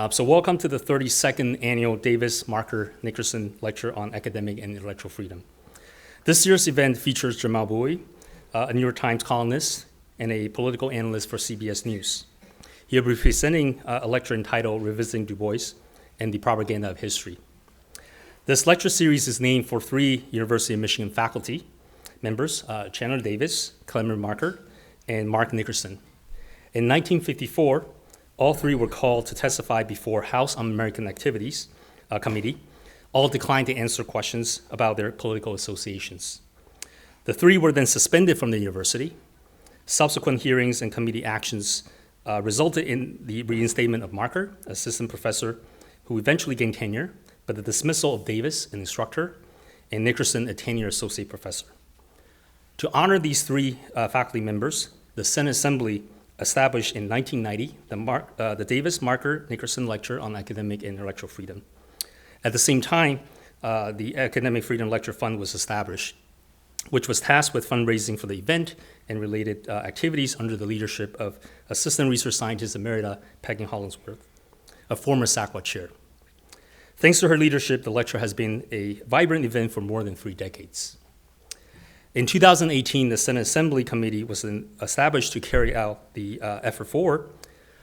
So welcome to the 32nd Annual Davis Markert Nickerson Lecture on Academic and Intellectual Freedom. This year's event features Jamal Bois, a New York Times columnist and a political analyst for CBS News. He'll be presenting a lecture entitled Revisiting Du Bois and the Propaganda of History. This lecture series is named for three University of Michigan faculty members, Chandler Davis, Clement Markert, and Mark Nickerson. In 1954, all three were called to testify before House Un-American Activities Committee. All declined to answer questions about their political associations. The three were then suspended from the university. Subsequent hearings and committee actions resulted in the reinstatement of Markert, assistant professor, who eventually gained tenure, but the dismissal of Davis, an instructor, and Nickerson, a tenured associate professor. To honor these three faculty members, the Senate Assembly established in 1990 the Davis Markert Nickerson Lecture on Academic and Intellectual Freedom. At the same time, the Academic Freedom Lecture Fund was established, which was tasked with fundraising for the event and related activities under the leadership of Assistant Research Scientist Emerita Peggy Hollingsworth, a former SACWA chair. Thanks to her leadership, the lecture has been a vibrant event for more than 3 decades. In 2018, the Senate Assembly Committee was established to carry out the effort forward.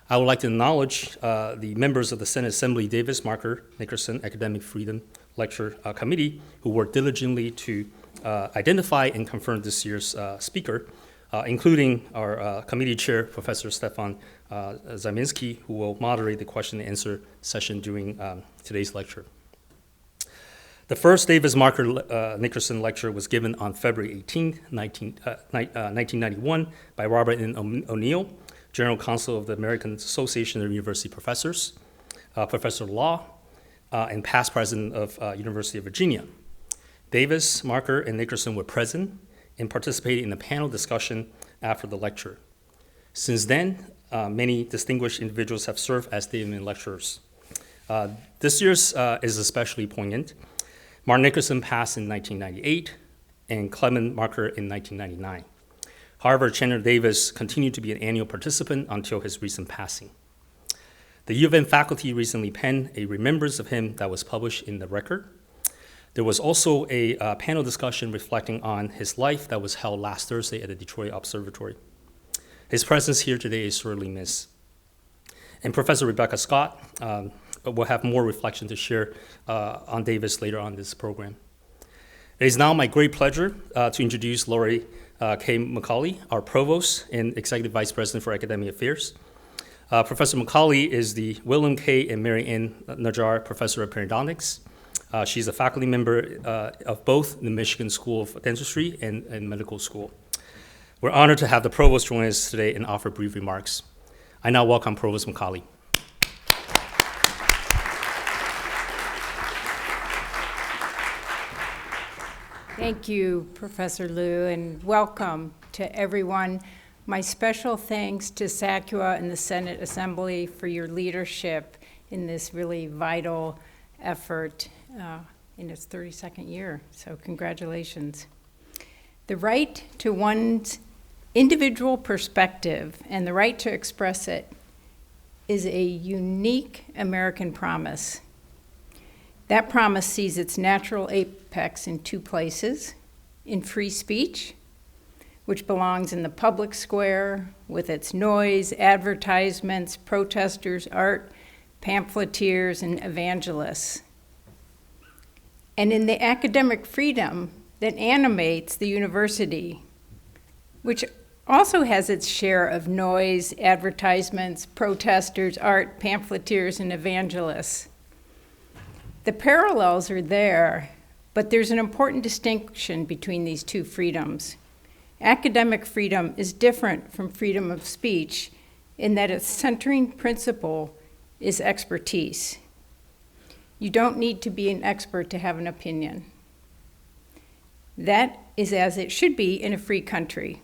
I would like to acknowledge the members of the Senate Assembly Davis Markert Nickerson Academic Freedom Lecture Committee who worked diligently to identify and confirm this year's speaker, including our committee chair, Professor Stefan Zaminski, who will moderate the question and answer session during today's lecture. The first Davis Markert Nickerson lecture was given on February 18, 1991 by Robert N. O'Neill, General Counsel of the American Association of University Professors, Professor of Law, and past president of University of Virginia. Davis, Markert, and Nickerson were present and participated in a panel discussion after the lecture. Since then, many distinguished individuals have served as DMN lecturers. This year's is especially poignant. Mark Nickerson passed in 1998 and Clement Markert in 1999. However, Chandler Davis continued to be an annual participant until his recent passing. The U of M faculty recently penned a remembrance of him that was published in the Record. There was also a panel discussion reflecting on his life that was held last Thursday at the Detroit Observatory. His presence here today is sorely missed. And Professor Rebecca Scott will have more reflection to share on Davis later on this program. It is now my great pleasure to introduce Lori K. McCauley, our Provost and Executive Vice President for Academic Affairs. Professor McCauley is the William K. and Mary Ann Najjar Professor of Periodontics. She's a faculty member of both the Michigan School of Dentistry and Medical School. We're honored to have the Provost join us today and offer brief remarks. I now welcome Provost McCauley. Thank you, Professor Liu, and welcome to everyone. My special thanks to SACWA and the Senate Assembly for your leadership in this really vital effort in its 32nd year, so congratulations. The right to one's individual perspective and the right to express it is a unique American promise. That promise sees its natural apex in 2 places: in free speech, which belongs in the public square with its noise, advertisements, protesters, art, pamphleteers, and evangelists, and in the academic freedom that animates the university, which also has its share of noise, advertisements, protesters, art, pamphleteers, and evangelists. The parallels are there, but there's an important distinction between these 2 freedoms. Academic freedom is different from freedom of speech in that its centering principle is expertise. You don't need to be an expert to have an opinion. That is as it should be in a free country.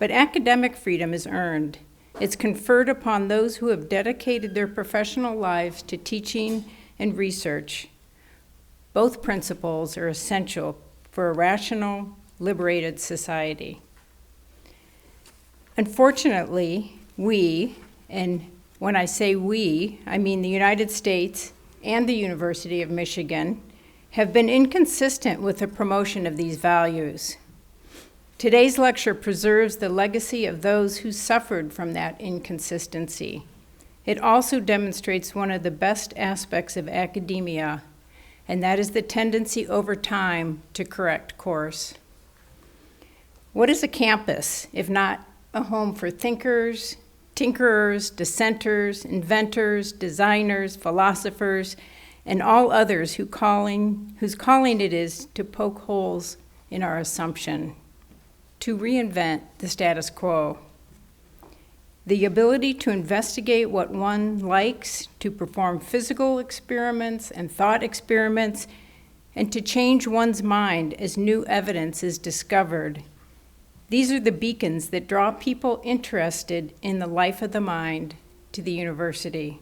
But academic freedom is earned. It's conferred upon those who have dedicated their professional lives to teaching and research. Both principles are essential for a rational, liberated society. Unfortunately, we, and When I say we, I mean the United States and the University of Michigan have been inconsistent with the promotion of these values. Today's lecture preserves the legacy of those who suffered from that inconsistency. It also demonstrates one of the best aspects of academia, and that is the tendency over time to correct course. What is a campus, if not a home for thinkers, tinkerers, dissenters, inventors, designers, philosophers, and all others whose calling it is to poke holes in our assumption, to reinvent the status quo? The ability to investigate what one likes, to perform physical experiments and thought experiments, and to change one's mind as new evidence is discovered. These are the beacons that draw people interested in the life of the mind to the university.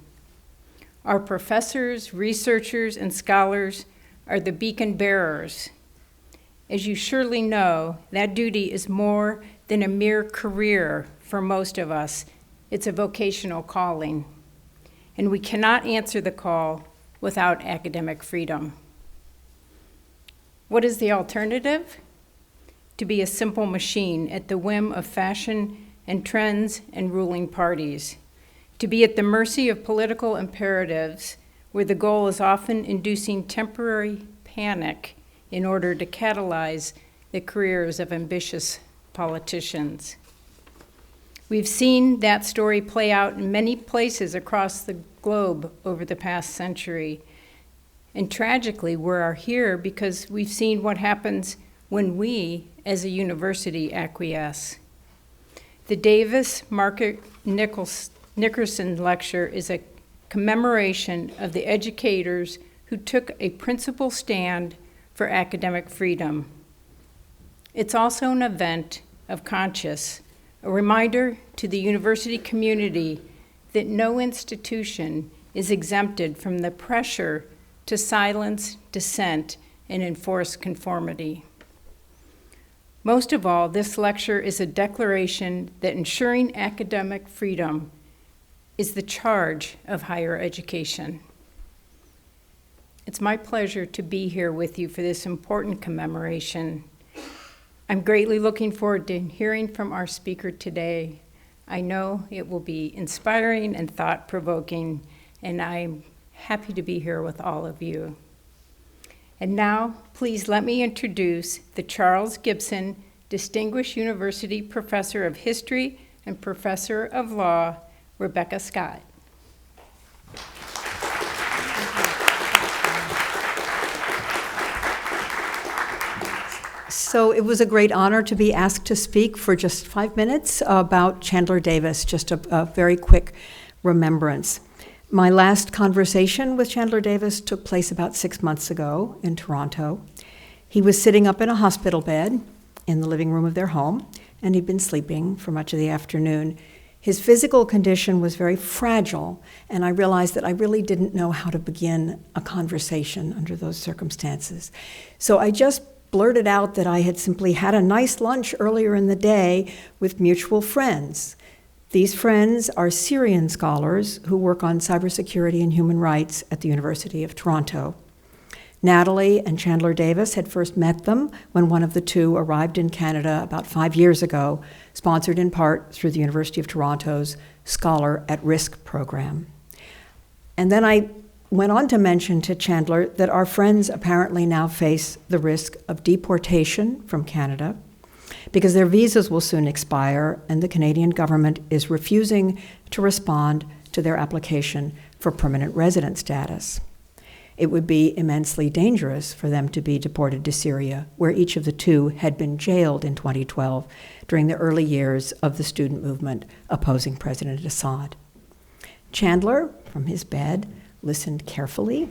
Our professors, researchers, and scholars are the beacon bearers. As you surely know, that duty is more than a mere career for most of us. It's a vocational calling, and we cannot answer the call without academic freedom. What is the alternative? To be a simple machine at the whim of fashion and trends and ruling parties, to be at the mercy of political imperatives where the goal is often inducing temporary panic in order to catalyze the careers of ambitious politicians. We've seen that story play out in many places across the globe over the past century. And tragically, we're here because we've seen what happens when we, as a university, acquiesce. The Davis Markert Nickerson lecture is a commemoration of the educators who took a principled stand for academic freedom. It's also an event of conscience, a reminder to the university community that no institution is exempted from the pressure to silence dissent and enforce conformity. Most of all, this lecture is a declaration that ensuring academic freedom is the charge of higher education. It's my pleasure to be here with you for this important commemoration. I'm greatly looking forward to hearing from our speaker today. I know it will be inspiring and thought-provoking, and I'm happy to be here with all of you. And now, please let me introduce the Charles Gibson Distinguished University Professor of History and Professor of Law, Rebecca Scott. So it was a great honor to be asked to speak for just 5 minutes about Chandler Davis, just a very quick remembrance. My last conversation with Chandler Davis took place about 6 months ago in Toronto. He was sitting up in a hospital bed in the living room of their home, and he'd been sleeping for much of the afternoon. His physical condition was very fragile, and I realized that I really didn't know how to begin a conversation under those circumstances. So I just blurted out that I had simply had a nice lunch earlier in the day with mutual friends. These friends are Syrian scholars who work on cybersecurity and human rights at the University of Toronto. Natalie and Chandler Davis had first met them when one of the two arrived in Canada about 5 years ago, sponsored in part through the University of Toronto's Scholar at Risk program. And then I went on to mention to Chandler that our friends apparently now face the risk of deportation from Canada because their visas will soon expire and the Canadian government is refusing to respond to their application for permanent resident status. It would be immensely dangerous for them to be deported to Syria, where each of the two had been jailed in 2012 during the early years of the student movement opposing President Assad. Chandler, from his bed, listened carefully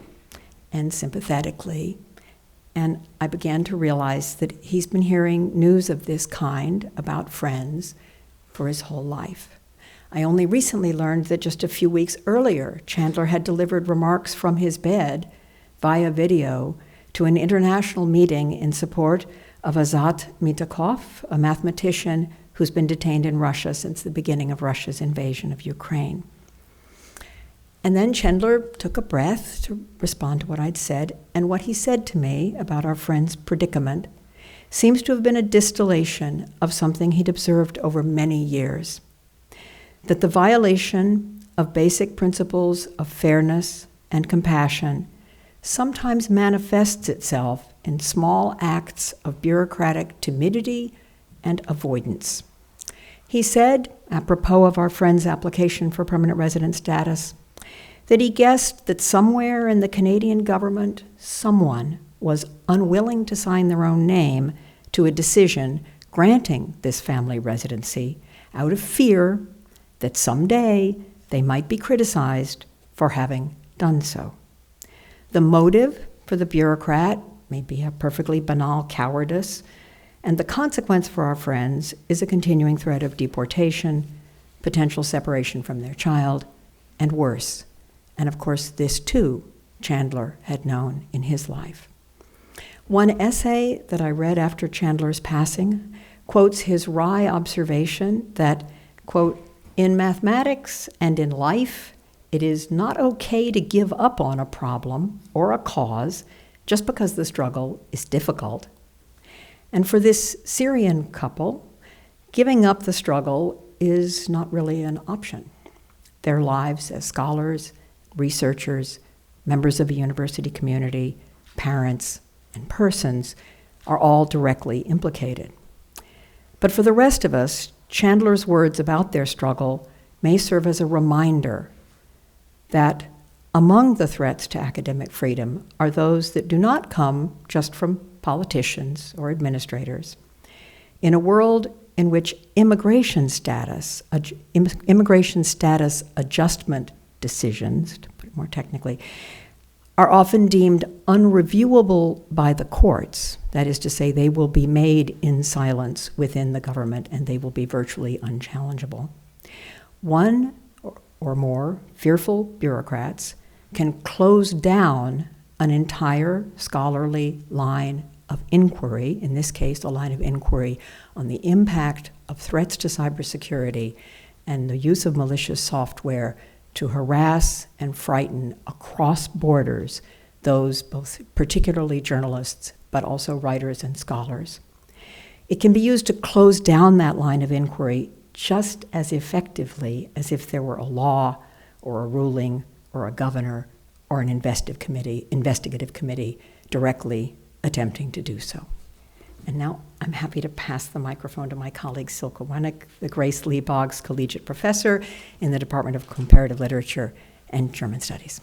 and sympathetically, and I began to realize that he's been hearing news of this kind about friends for his whole life. I only recently learned that just a few weeks earlier, Chandler had delivered remarks from his bed via video to an international meeting in support of Azat Mitakov, a mathematician who's been detained in Russia since the beginning of Russia's invasion of Ukraine. And then Chandler took a breath to respond to what I'd said, and what he said to me about our friend's predicament seems to have been a distillation of something he'd observed over many years, that the violation of basic principles of fairness and compassion sometimes manifests itself in small acts of bureaucratic timidity and avoidance. He said, apropos of our friend's application for permanent resident status, that he guessed that somewhere in the Canadian government, someone was unwilling to sign their own name to a decision granting this family residency out of fear that someday they might be criticized for having done so. The motive for the bureaucrat may be a perfectly banal cowardice, and the consequence for our friends is a continuing threat of deportation, potential separation from their child, and worse. And of course, this too, Chandler had known in his life. One essay that I read after Chandler's passing quotes his wry observation that, quote, "In mathematics and in life, it is not okay to give up on a problem or a cause just because the struggle is difficult." And for this Syrian couple, giving up the struggle is not really an option. Their lives as scholars, researchers, members of a university community, parents, and persons are all directly implicated. But for the rest of us, Chandler's words about their struggle may serve as a reminder that among the threats to academic freedom are those that do not come just from politicians or administrators. In a world in which immigration status adjustment decisions, to put it more technically, are often deemed unreviewable by the courts. That is to say, they will be made in silence within the government and they will be virtually unchallengeable. One or more fearful bureaucrats can close down an entire scholarly line of inquiry, in this case, a line of inquiry on the impact of threats to cybersecurity and the use of malicious software to harass and frighten across borders those both particularly journalists, but also writers and scholars. It can be used to close down that line of inquiry just as effectively as if there were a law or a ruling or a governor or an investigative committee directly attempting to do so. And now I'm happy to pass the microphone to my colleague Silke Wennick, the Grace Lee Boggs Collegiate Professor in the Department of Comparative Literature and German Studies.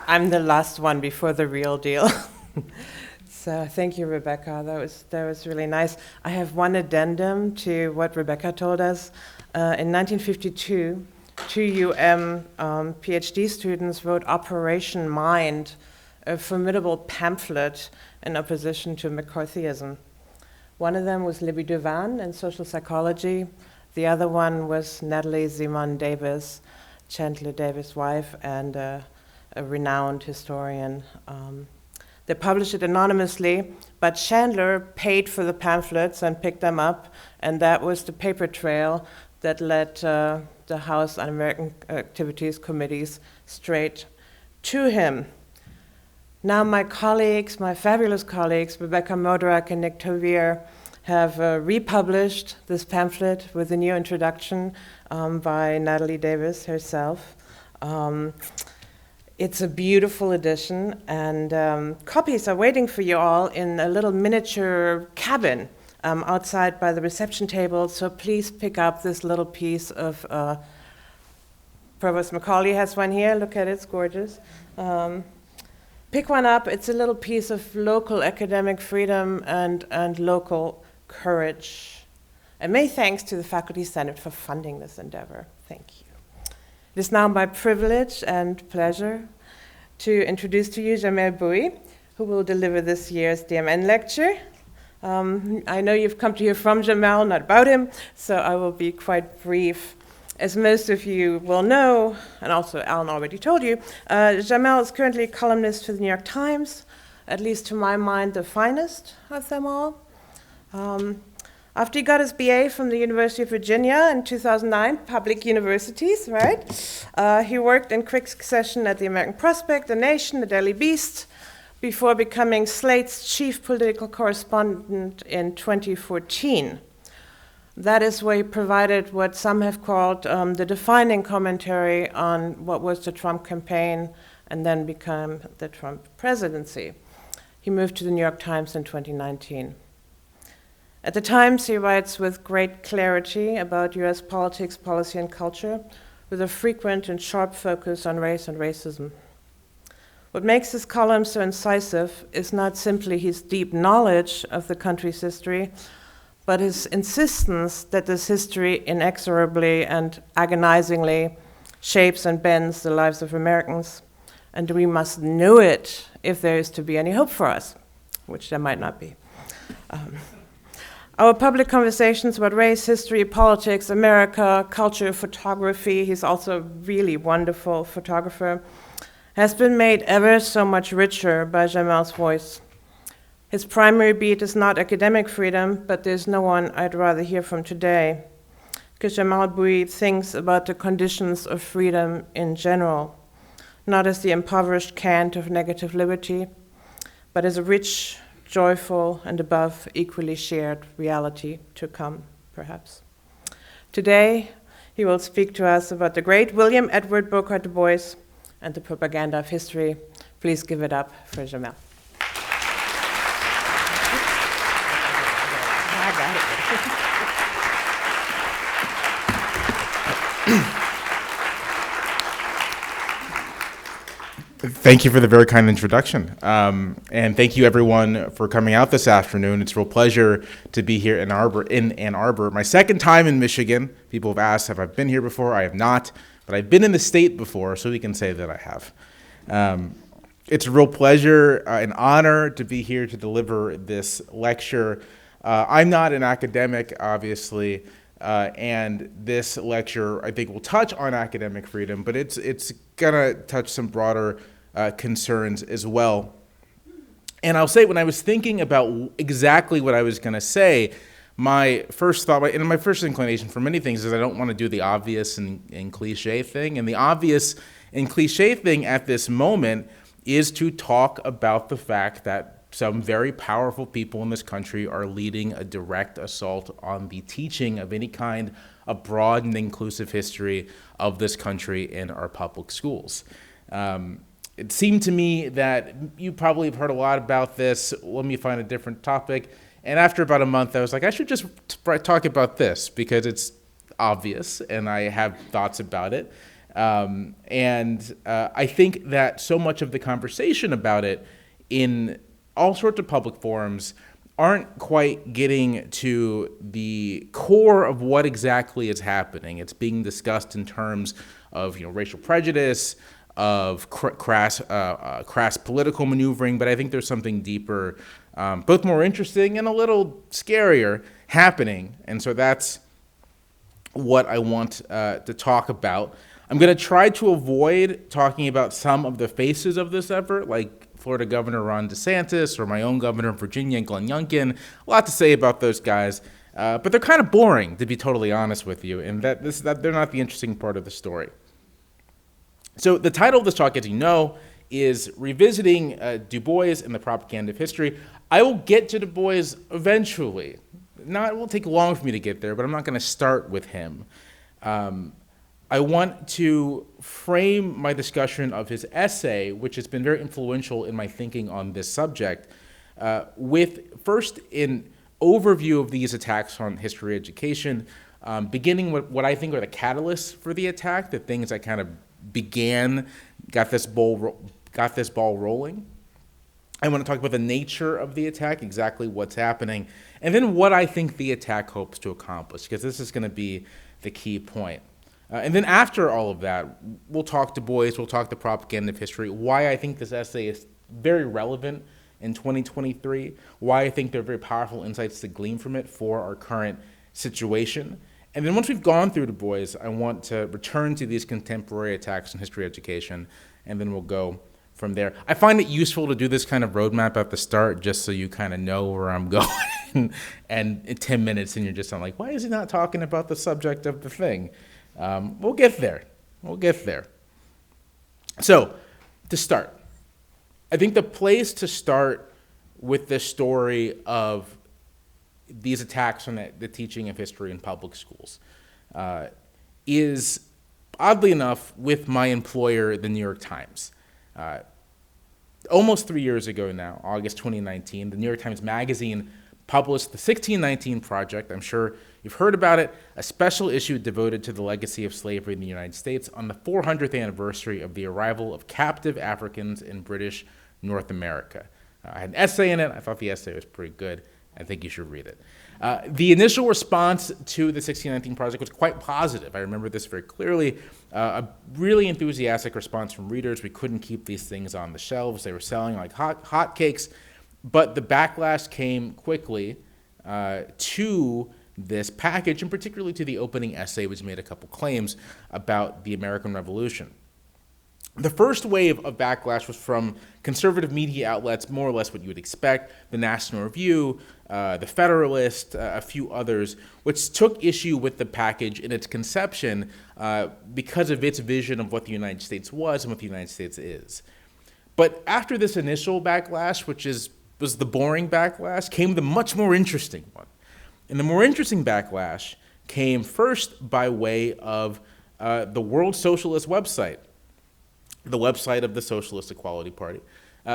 I'm the last one before the real deal. So thank you, Rebecca. That was really nice. I have one addendum to what Rebecca told us. In 1952, two PhD students wrote Operation Mind, a formidable pamphlet in opposition to McCarthyism. One of them was Libby Duvan in social psychology. The other one was Natalie Simon Davis, Chandler Davis' wife, and a renowned historian. They published it anonymously, but Chandler paid for the pamphlets and picked them up, and that was the paper trail that led the House Un-American Activities Committees straight to him. Now my colleagues, my fabulous colleagues, Rebecca Modrak and Nick Tovier, have republished this pamphlet with a new introduction by Natalie Davis herself. It's a beautiful edition, and copies are waiting for you all in a little miniature cabin outside by the reception table, so please pick up this little piece of, Provost Macaulay has one here, look at it, it's gorgeous. Pick one up, it's a little piece of local academic freedom and local courage. And many thanks to the Faculty Senate for funding this endeavor, thank you. It is now my privilege and pleasure to introduce to you Jamel Bois, who will deliver this year's DMN lecture. I know you've come to hear from Jamel, not about him, so I will be quite brief. As most of you will know, and also Alan already told you, Jamel is currently a columnist for the New York Times, at least to my mind, the finest of them all. After he got his BA from the University of Virginia in 2009, public universities, right? He worked in quick succession at the American Prospect, The Nation, The Daily Beast, before becoming Slate's chief political correspondent in 2014. That is where he provided what some have called the defining commentary on what was the Trump campaign and then became the Trump presidency. He moved to the New York Times in 2019. At the Times, he writes with great clarity about US politics, policy, and culture, with a frequent and sharp focus on race and racism. What makes his column so incisive is not simply his deep knowledge of the country's history, but his insistence that this history inexorably and agonizingly shapes and bends the lives of Americans, and we must know it if there is to be any hope for us, which there might not be. Our public conversations about race, history, politics, America, culture, photography, he's also a really wonderful photographer, has been made ever so much richer by Jamal's voice. His primary beat is not academic freedom, but there's no one I'd rather hear from today, because Jamal Bois thinks about the conditions of freedom in general, not as the impoverished cant of negative liberty, but as a rich, joyful, and above equally shared reality to come, perhaps. Today, he will speak to us about the great William Edward Booker Du Bois and the propaganda of history. Please give it up for Jamal. I got it. Thank you for the very kind introduction. And thank you everyone for coming out this afternoon. It's a real pleasure to be here in Ann Arbor. My second time in Michigan. People have asked, have I been here before? I have not, but I've been in the state before, so we can say that I have. It's a real pleasure and honor to be here to deliver this lecture. I'm not an academic, obviously, and this lecture, I think, will touch on academic freedom, but it's gonna touch some broader concerns as well. And I'll say, when I was thinking about exactly what I was gonna say, my first thought, and my first inclination for many things is I don't want to do the obvious and cliche thing. And the obvious and cliche thing at this moment is to talk about the fact that some very powerful people in this country are leading a direct assault on the teaching of any kind of broad and inclusive history of this country in our public schools. It seemed to me that you probably have heard a lot about this. Let me find a different topic. And after about a month, I was like, I should just talk about this because it's obvious and I have thoughts about it. I think that so much of the conversation about it in all sorts of public forums aren't quite getting to the core of what exactly is happening. It's being discussed in terms of racial prejudice, of crass political maneuvering, but I think there's something deeper, both more interesting and a little scarier happening. And so that's what I want to talk about. I'm going to try to avoid talking about some of the faces of this effort, like Florida Governor Ron DeSantis or my own governor of Virginia, Glenn Youngkin. A lot to say about those guys, but they're kind of boring, to be totally honest with you, and that they're not the interesting part of the story. So the title of this talk, as you know, is Revisiting Du Bois and the Propaganda of History. I will get to Du Bois eventually. It will take long for me to get there, but I'm not going to start with him. I want to frame my discussion of his essay, which has been very influential in my thinking on this subject, with first an overview of these attacks on history education, beginning with what I think are the catalysts for the attack, the things that kind of got this ball rolling. I want to talk about the nature of the attack, exactly what's happening, and then what I think the attack hopes to accomplish, because this is going to be the key point. And then after all of that, we'll talk Du Bois, we'll talk the propaganda of history, why I think this essay is very relevant in 2023, why I think there are very powerful insights to glean from it for our current situation. And then once we've gone through Du Bois, I want to return to these contemporary attacks on history education, and then we'll go from there. I find it useful to do this kind of roadmap at the start just so you kind of know where I'm going. And in 10 minutes and you're just like, why is he not talking about the subject of the thing? We'll get there. We'll get there. So, to start, I think the place to start with the story of these attacks on the teaching of history in public schools is, oddly enough, with my employer, the New York Times. Almost 3 years ago now, August 2019, the New York Times Magazine published the 1619 Project. I'm sure you've heard about it, a special issue devoted to the legacy of slavery in the United States on the 400th anniversary of the arrival of captive Africans in British North America. I had an essay in it. I thought the essay was pretty good. I think you should read it. The initial response to the 1619 Project was quite positive. I remember this very clearly. A really enthusiastic response from readers. We couldn't keep these things on the shelves. They were selling like hotcakes. But the backlash came quickly to this package, and particularly to the opening essay, which made a couple claims about the American Revolution. The first wave of backlash was from conservative media outlets, more or less what you would expect, the National Review, the Federalist, a few others, which took issue with the package in its conception because of its vision of what the United States was and what the United States is. But after this initial backlash, which was the boring backlash, came the much more interesting one. And the more interesting backlash came first by way of the World Socialist website, the website of the Socialist Equality Party,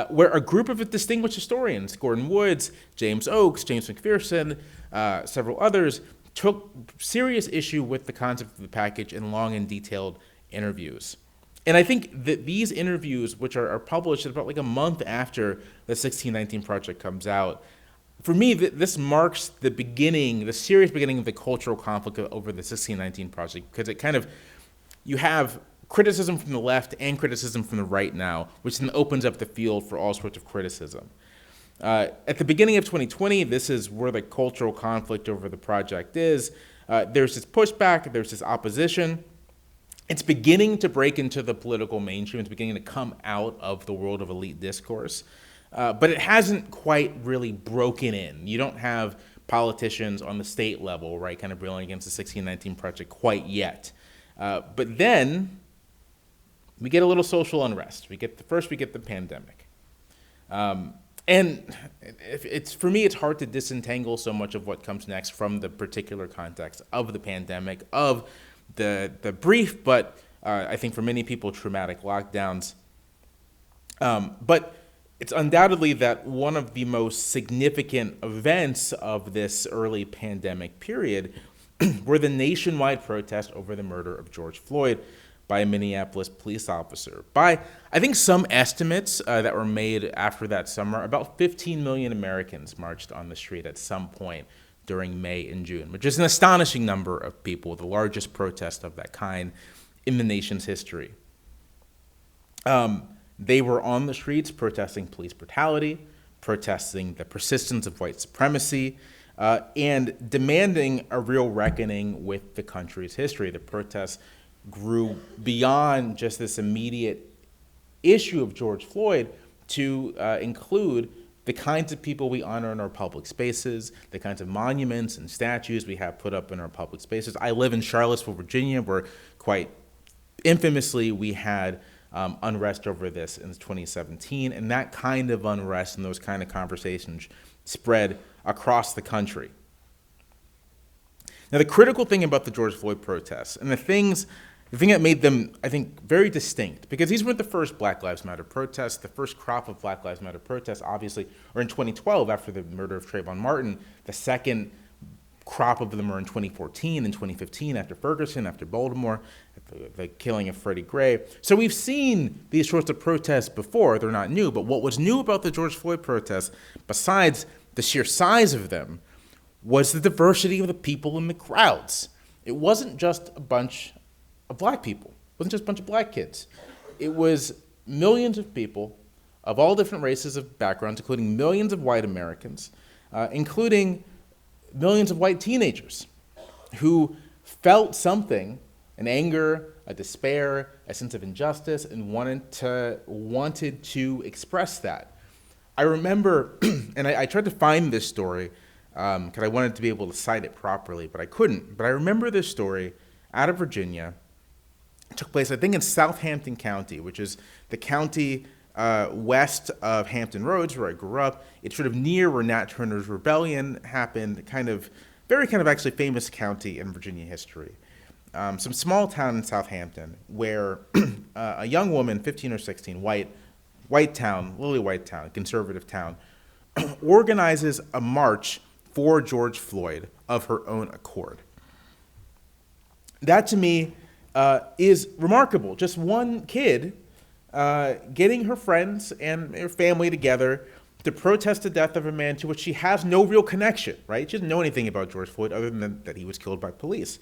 where a group of distinguished historians, Gordon Woods, James Oakes, James McPherson, several others, took serious issue with the concept of the package in long and detailed interviews. And I think that these interviews, which are published about like a month after the 1619 Project comes out, for me, this marks the beginning, the serious beginning of the cultural conflict over the 1619 Project, because it kind of, you have criticism from the left and criticism from the right now, which then opens up the field for all sorts of criticism. At the beginning of 2020, this is where the cultural conflict over the project is. There's this pushback, there's this opposition. It's beginning to break into the political mainstream. It's beginning to come out of the world of elite discourse. But it hasn't quite really broken in. You don't have politicians on the state level, right, kind of railing against the 1619 Project quite yet. But then we get a little social unrest. We get the pandemic. And for me, it's hard to disentangle so much of what comes next from the particular context of the pandemic, of the brief, but I think for many people, traumatic lockdowns. But it's undoubtedly that one of the most significant events of this early pandemic period were the nationwide protest over the murder of George Floyd by a Minneapolis police officer. By, I think, some estimates that were made after that summer, about 15 million Americans marched on the street at some point during May and June, which is an astonishing number of people, the largest protest of that kind in the nation's history. They were on the streets protesting police brutality, protesting the persistence of white supremacy, and demanding a real reckoning with the country's history. The protests grew beyond just this immediate issue of George Floyd to include the kinds of people we honor in our public spaces, the kinds of monuments and statues we have put up in our public spaces. I live in Charlottesville, Virginia, where quite infamously we had unrest over this in 2017, and that kind of unrest and those kind of conversations spread across the country. Now, the critical thing about the George Floyd protests, and the thing that made them, I think, very distinct, because these weren't the first Black Lives Matter protests. The first crop of Black Lives Matter protests, obviously, are in 2012 after the murder of Trayvon Martin. The second crop of them are in 2014 and 2015 after Ferguson, after Baltimore, the killing of Freddie Gray. So we've seen these sorts of protests before. They're not new. But what was new about the George Floyd protests, besides the sheer size of them, was the diversity of the people in the crowds. It wasn't just a bunch of black people. It wasn't just a bunch of black kids. It was millions of people of all different races of backgrounds, including millions of white Americans, including millions of white teenagers who felt something an anger, a despair, a sense of injustice, and wanted to express that. I remember, and I tried to find this story because I wanted to be able to cite it properly, but I couldn't. But I remember this story out of Virginia. It took place, I think, in Southampton County, which is the county west of Hampton Roads, where I grew up. It's sort of near where Nat Turner's Rebellion happened, very actually famous county in Virginia history. Some small town in Southampton where a young woman, 15 or 16, white town, lily white town, conservative town, organizes a march for George Floyd of her own accord. That to me is remarkable. Just one kid getting her friends and her family together to protest the death of a man to which she has no real connection, right? She doesn't know anything about George Floyd other than that he was killed by police.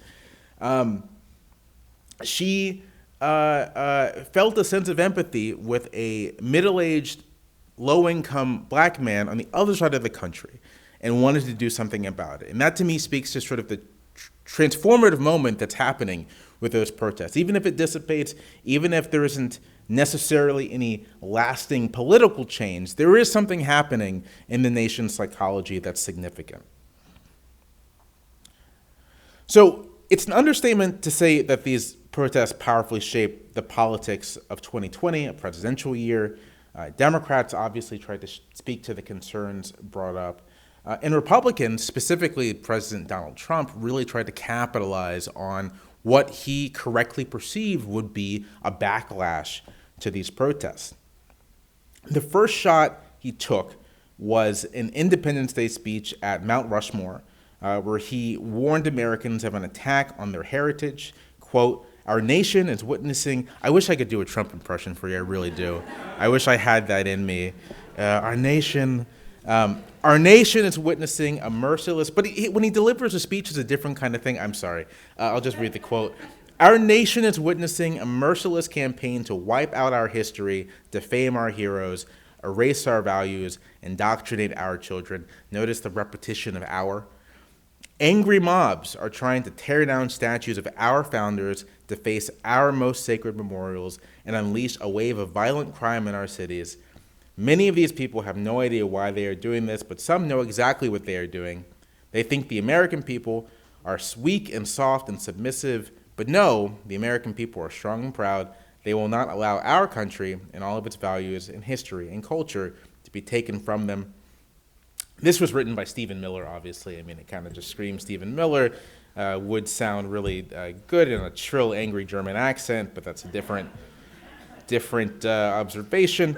She felt a sense of empathy with a middle-aged, low-income black man on the other side of the country and wanted to do something about it. And that to me speaks to sort of the transformative moment that's happening with those protests. Even if it dissipates, even if there isn't necessarily any lasting political change, there is something happening in the nation's psychology that's significant. So it's an understatement to say that these protests powerfully shaped the politics of 2020, a presidential year. Democrats obviously tried to speak to the concerns brought up. And Republicans, specifically President Donald Trump, really tried to capitalize on what he correctly perceived would be a backlash to these protests. The first shot he took was an Independence Day speech at Mount Rushmore, where he warned Americans of an attack on their heritage. Quote, "Our nation is witnessing," I wish I could do a Trump impression for you, I really do. I wish I had that in me. Our nation is witnessing a merciless, but when he delivers a speech, it's a different kind of thing. I'm sorry. I'll just read the quote. "Our nation is witnessing a merciless campaign to wipe out our history, defame our heroes, erase our values, indoctrinate our children." Notice the repetition of "our." "Angry mobs are trying to tear down statues of our founders, deface our most sacred memorials, and unleash a wave of violent crime in our cities. Many of these people have no idea why they are doing this, but some know exactly what they are doing. They think the American people are weak and soft and submissive, but no, the American people are strong and proud. They will not allow our country and all of its values and history and culture to be taken from them." This was written by Stephen Miller, obviously. I mean, it kind of just screams Stephen Miller. Would sound really good in a shrill, angry German accent, but that's a different observation.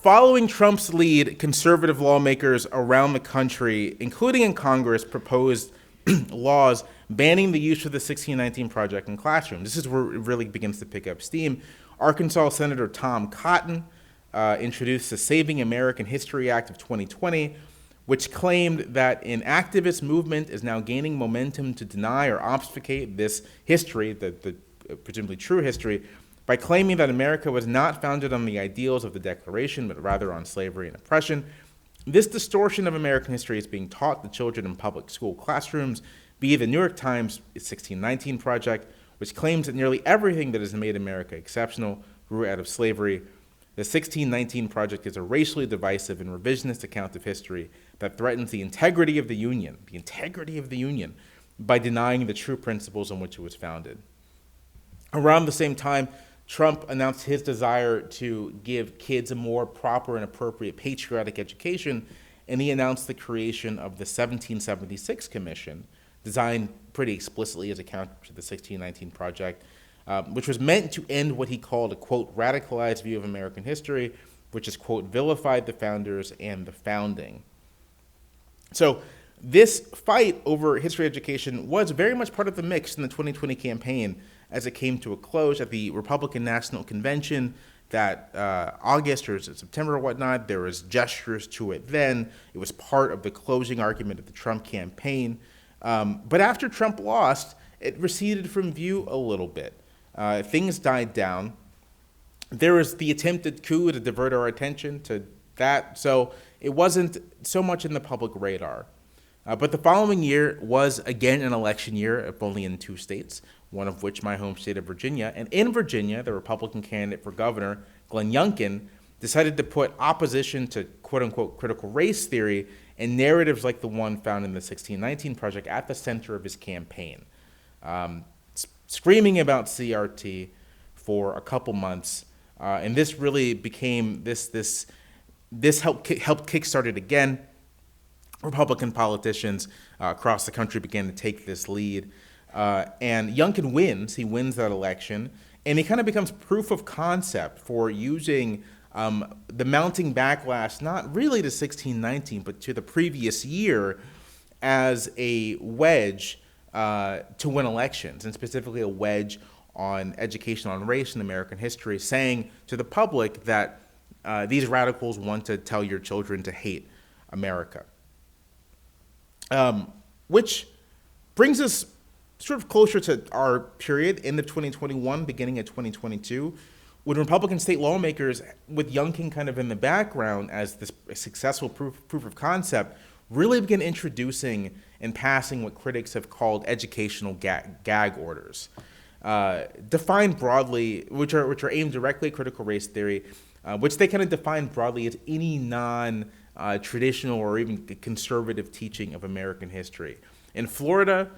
Following Trump's lead, conservative lawmakers around the country, including in Congress, proposed laws banning the use of the 1619 Project in classrooms. This is where it really begins to pick up steam. Arkansas Senator Tom Cotton introduced the Saving American History Act of 2020, which claimed that an activist movement is now gaining momentum to deny or obfuscate this history, the presumably true history, by claiming that America was not founded on the ideals of the Declaration, but rather on slavery and oppression. This distortion of American history is being taught to children in public school classrooms via the New York Times 1619 Project, which claims that nearly everything that has made America exceptional grew out of slavery. The 1619 Project is a racially divisive and revisionist account of history that threatens the integrity of the Union, by denying the true principles on which it was founded. Around the same time, Trump announced his desire to give kids a more proper and appropriate patriotic education, and he announced the creation of the 1776 Commission, designed pretty explicitly as a counter to the 1619 Project, which was meant to end what he called a, quote, radicalized view of American history, which is, quote, vilified the founders and the founding. So this fight over history education was very much part of the mix in the 2020 campaign as it came to a close at the Republican National Convention that August or September or whatnot. There was gestures to it then. It was part of the closing argument of the Trump campaign. But after Trump lost, it receded from view a little bit. Things died down. There was the attempted coup to divert our attention to that, so it wasn't so much in the public radar. But the following year was again an election year, if only in 2 states, one of which my home state of Virginia. And in Virginia, the Republican candidate for governor, Glenn Youngkin, decided to put opposition to quote-unquote critical race theory and narratives like the one found in the 1619 Project at the center of his campaign, screaming about CRT for a couple months. And this really became, this helped kickstart it again. Republican politicians across the country began to take this lead. And Youngkin wins. He wins that election. And he kind of becomes proof of concept for using the mounting backlash, not really to 1619, but to the previous year, as a wedge to win elections, and specifically a wedge on education on race and American history, saying to the public that these radicals want to tell your children to hate America. Which brings us sort of closer to our period, end of 2021, beginning of 2022, when Republican state lawmakers, with Youngkin kind of in the background as this successful proof of concept, really began introducing and passing what critics have called educational gag orders, defined broadly, which are aimed directly at critical race theory, which they kind of define broadly as any non-traditional or even conservative teaching of American history. In Florida,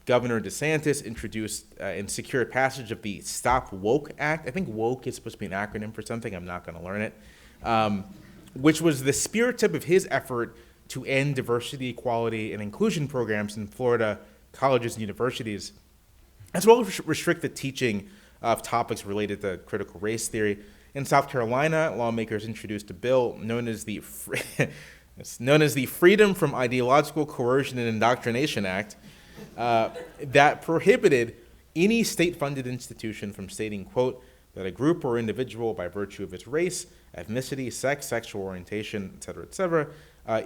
Governor DeSantis introduced and secured passage of the Stop Woke Act. I think woke is supposed to be an acronym for something. I'm not going to learn it. Which was the spirit tip of his effort to end diversity, equality, and inclusion programs in Florida colleges and universities, as well as restrict the teaching of topics related to critical race theory. In South Carolina, lawmakers introduced a bill known as the Freedom from Ideological Coercion and Indoctrination Act that prohibited any state-funded institution from stating, quote, that a group or individual by virtue of its race, ethnicity, sex, sexual orientation, et cetera,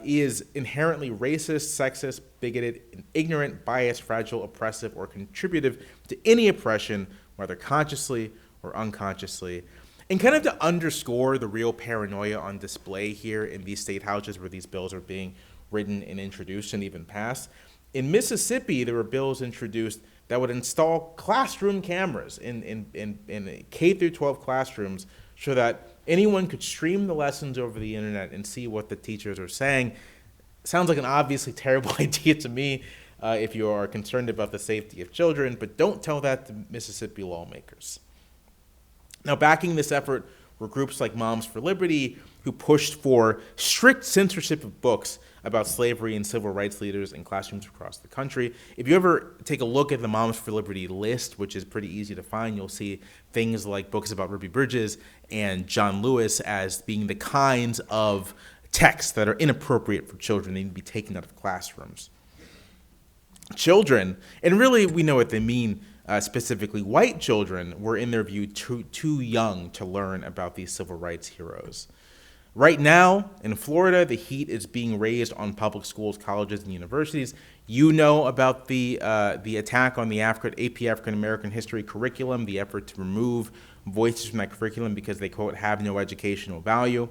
is inherently racist, sexist, bigoted, ignorant, biased, fragile, oppressive, or contributive to any oppression, whether consciously or unconsciously. And kind of to underscore the real paranoia on display here in these state houses where these bills are being written and introduced and even passed, in Mississippi, there were bills introduced that would install classroom cameras in K through 12 classrooms so that anyone could stream the lessons over the internet and see what the teachers are saying. Sounds like an obviously terrible idea to me if you are concerned about the safety of children, but don't tell that to Mississippi lawmakers. Now, backing this effort were groups like Moms for Liberty, who pushed for strict censorship of books about slavery and civil rights leaders in classrooms across the country. If you ever take a look at the Moms for Liberty list, which is pretty easy to find, you'll see things like books about Ruby Bridges and John Lewis as being the kinds of texts that are inappropriate for children. They need to be taken out of classrooms. Children, and really we know what they mean, specifically white children, were in their view too young to learn about these civil rights heroes. Right now, in Florida, the heat is being raised on public schools, colleges, and universities. You know about the attack on the AP African American History curriculum, the effort to remove voices from that curriculum because they, quote, have no educational value.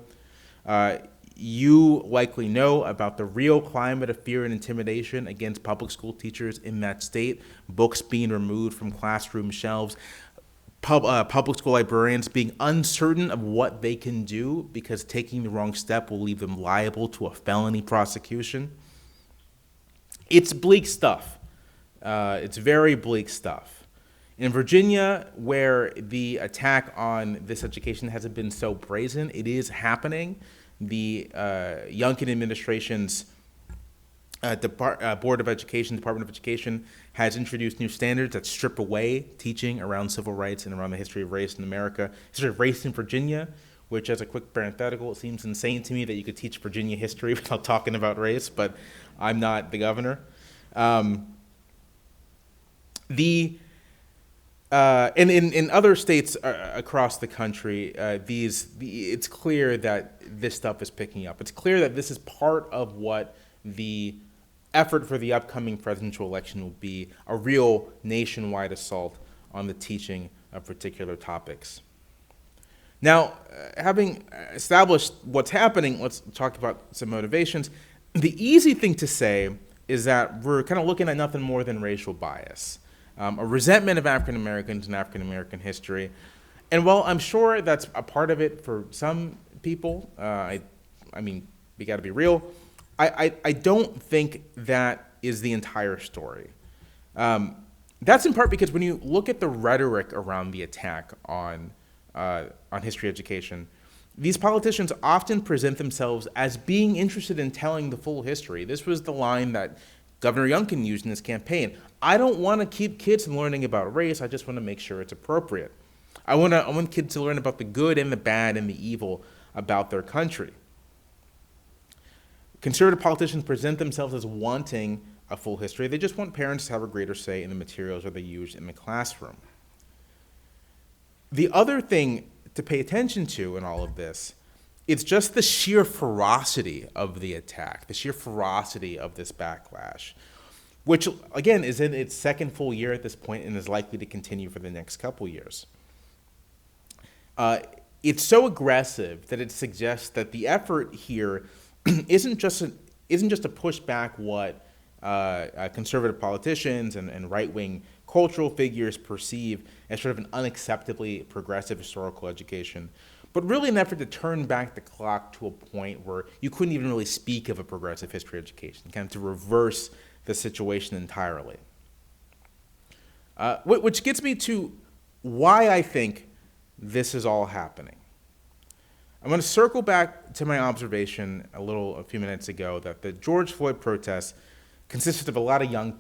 You likely know about the real climate of fear and intimidation against public school teachers in that state, books being removed from classroom shelves, public school librarians being uncertain of what they can do because taking the wrong step will leave them liable to a felony prosecution. It's bleak stuff. It's very bleak stuff. In Virginia, where the attack on this education hasn't been so brazen, it is happening. The Youngkin administration's Board of Education, Department of Education, has introduced new standards that strip away teaching around civil rights and around the history of race in America. History of race in Virginia, which, as a quick parenthetical, it seems insane to me that you could teach Virginia history without talking about race, but I'm not the governor. And in other states across the country, it's clear that this stuff is picking up. It's clear that this is part of what the effort for the upcoming presidential election will be, a real nationwide assault on the teaching of particular topics. Now, having established what's happening, let's talk about some motivations. The easy thing to say is that we're kind of looking at nothing more than racial bias. a resentment of African Americans and African American history. And while I'm sure that's a part of it for some people, I mean, we got to be real, I don't think that is the entire story. That's in part because when you look at the rhetoric around the attack on history education, these politicians often present themselves as being interested in telling the full history. This was the line that Governor Youngkin used in his campaign. I don't want to keep kids from learning about race. I just want to make sure it's appropriate. I want kids to learn about the good and the bad and the evil about their country. Conservative politicians present themselves as wanting a full history. They just want parents to have a greater say in the materials that they use in the classroom. The other thing to pay attention to in all of this, it's just the sheer ferocity of the attack, the sheer ferocity of this backlash, which, again, is in its second full year at this point and is likely to continue for the next couple years. It's so aggressive that it suggests that the effort here isn't just to push back what conservative politicians and right-wing cultural figures perceive as sort of an unacceptably progressive historical education, but really an effort to turn back the clock to a point where you couldn't even really speak of a progressive history education, kind of to reverse the situation entirely. Which gets me to why I think this is all happening. I'm going to circle back to my observation a few minutes ago that the George Floyd protests consisted of a lot of young